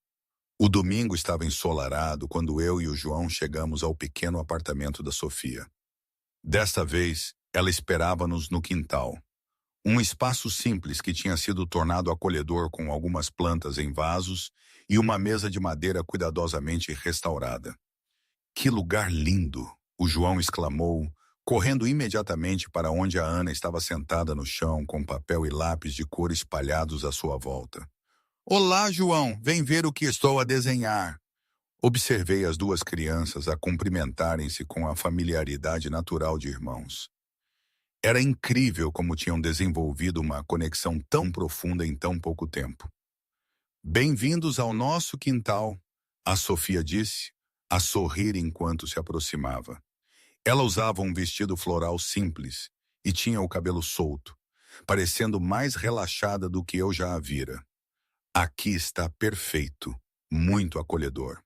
O domingo estava ensolarado quando eu e o João chegamos ao pequeno apartamento da Sofia. Desta vez, ela esperava-nos no quintal. Um espaço simples que tinha sido tornado acolhedor com algumas plantas em vasos e uma mesa de madeira cuidadosamente restaurada. Que lugar lindo! O João exclamou, correndo imediatamente para onde a Ana estava sentada no chão com papel e lápis de cor espalhados à sua volta. Olá, João, vem ver o que estou a desenhar. Observei as duas crianças a cumprimentarem-se com a familiaridade natural de irmãos. Era incrível como tinham desenvolvido uma conexão tão profunda em tão pouco tempo. Bem-vindos ao nosso quintal, a Sofia disse, a sorrir enquanto se aproximava. Ela usava um vestido floral simples e tinha o cabelo solto, parecendo mais relaxada do que eu já a vira. Aqui está perfeito, muito acolhedor.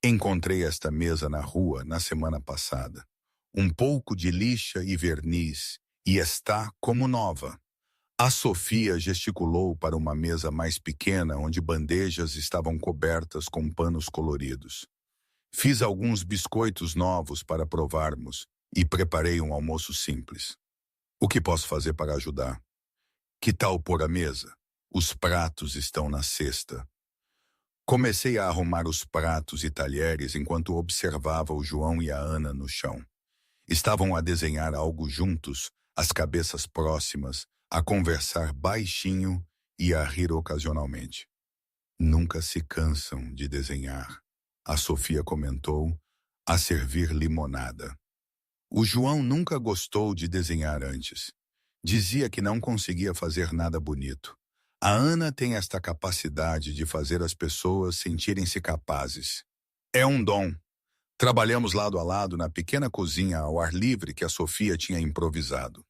Encontrei esta mesa na rua na semana passada. Um pouco de lixa e verniz e está como nova. A Sofia gesticulou para uma mesa mais pequena onde bandejas estavam cobertas com panos coloridos. Fiz alguns biscoitos novos para provarmos e preparei um almoço simples. O que posso fazer para ajudar? Que tal pôr a mesa? Os pratos estão na cesta. Comecei a arrumar os pratos e talheres enquanto observava o João e a Ana no chão. Estavam a desenhar algo juntos, as cabeças próximas, a conversar baixinho e a rir ocasionalmente. Nunca se cansam de desenhar, a Sofia comentou, a servir limonada. O João nunca gostou de desenhar antes. Dizia que não conseguia fazer nada bonito. A Ana tem esta capacidade de fazer as pessoas sentirem-se capazes. É um dom. Trabalhamos lado a lado na pequena cozinha ao ar livre que a Sofia tinha improvisado.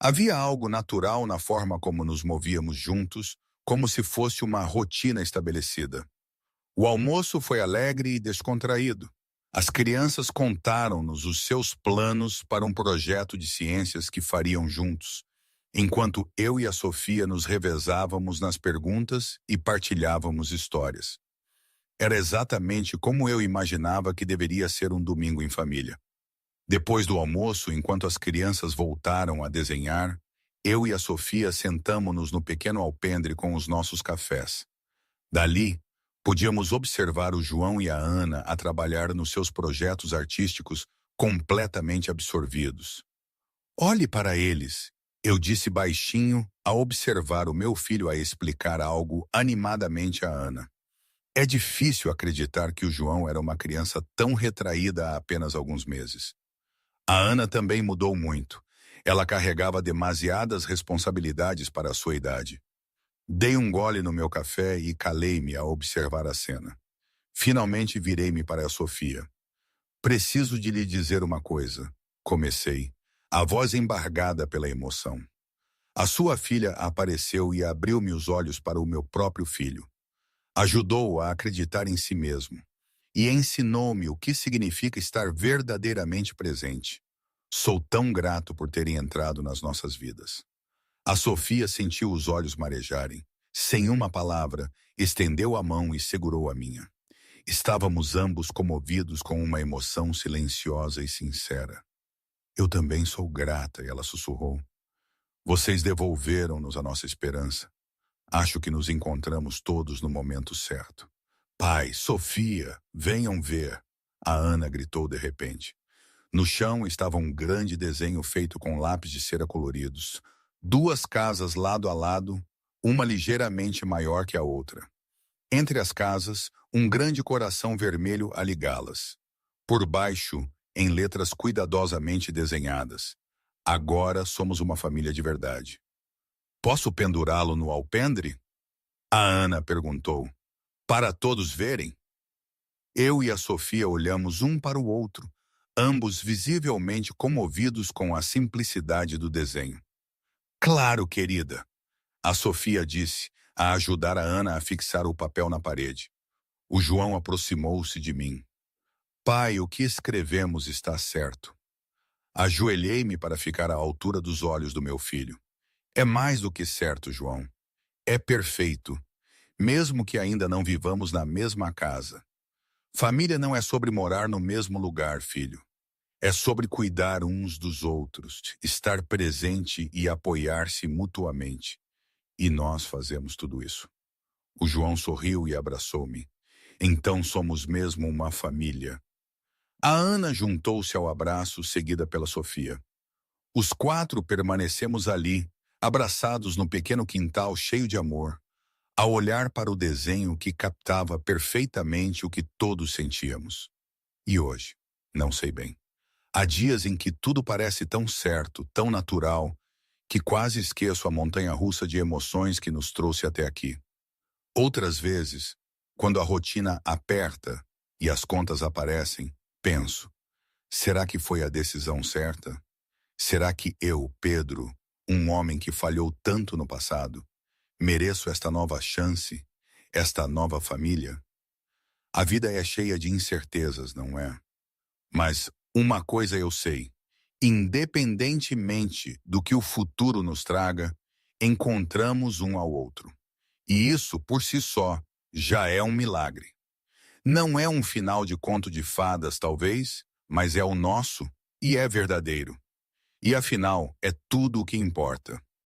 Havia algo natural na forma como nos movíamos juntos, como se fosse uma rotina estabelecida. O almoço foi alegre e descontraído. As crianças contaram-nos os seus planos para um projeto de ciências que fariam juntos, enquanto eu e a Sofia nos revezávamos nas perguntas e partilhávamos histórias. Era exatamente como eu imaginava que deveria ser um domingo em família. Depois do almoço, enquanto as crianças voltaram a desenhar, eu e a Sofia sentamo-nos no pequeno alpendre com os nossos cafés. Dali, podíamos observar o João e a Ana a trabalhar nos seus projetos artísticos completamente absorvidos. Olhe para eles, eu disse baixinho a observar o meu filho a explicar algo animadamente a Ana. É difícil acreditar que o João era uma criança tão retraída há apenas alguns meses. A Ana também mudou muito. Ela carregava demasiadas responsabilidades para a sua idade. Dei um gole no meu café e calei-me a observar a cena. Finalmente virei-me para a Sofia. Preciso de lhe dizer uma coisa. Comecei, a voz embargada pela emoção. A sua filha apareceu e abriu-me os olhos para o meu próprio filho. Ajudou-o a acreditar em si mesmo. E ensinou-me o que significa estar verdadeiramente presente. Sou tão grato por terem entrado nas nossas vidas. A Sofia sentiu os olhos marejarem. Sem uma palavra, estendeu a mão e segurou a minha. Estávamos ambos comovidos com uma emoção silenciosa e sincera. Eu também sou grata, ela sussurrou. Vocês devolveram-nos a nossa esperança. Acho que nos encontramos todos no momento certo. Pai, Sofia, venham ver, a Ana gritou de repente. No chão estava um grande desenho feito com lápis de cera coloridos. 2 casas lado a lado, uma ligeiramente maior que a outra. Entre as casas, um grande coração vermelho a ligá-las. Por baixo, em letras cuidadosamente desenhadas. Agora somos uma família de verdade. Posso pendurá-lo no alpendre? A Ana perguntou. Para todos verem? Eu e a Sofia olhamos um para o outro, ambos visivelmente comovidos com a simplicidade do desenho. Claro, querida, a Sofia disse, a ajudar a Ana a fixar o papel na parede. O João aproximou-se de mim. Pai, o que escrevemos está certo. Ajoelhei-me para ficar à altura dos olhos do meu filho. É mais do que certo, João. É perfeito, mesmo que ainda não vivamos na mesma casa. Família não é sobre morar no mesmo lugar, filho. É sobre cuidar uns dos outros, estar presente e apoiar-se mutuamente. E nós fazemos tudo isso. O João sorriu e abraçou-me. Então somos mesmo uma família. A Ana juntou-se ao abraço, seguida pela Sofia. Os 4 permanecemos ali, abraçados no pequeno quintal cheio de amor, a olhar para o desenho que captava perfeitamente o que todos sentíamos. E hoje, não sei bem. Há dias em que tudo parece tão certo, tão natural, que quase esqueço a montanha-russa de emoções que nos trouxe até aqui. Outras vezes, quando a rotina aperta e as contas aparecem, penso, Será que foi a decisão certa? Será que eu, Pedro, um homem que falhou tanto no passado, mereço esta nova chance, esta nova família? A vida é cheia de incertezas, não é? Mas uma coisa eu sei: independentemente do que o futuro nos traga, encontramos um ao outro. E isso, por si só, já é um milagre. Não é um final de conto de fadas, talvez, mas é o nosso e é verdadeiro. E afinal, é tudo o que importa.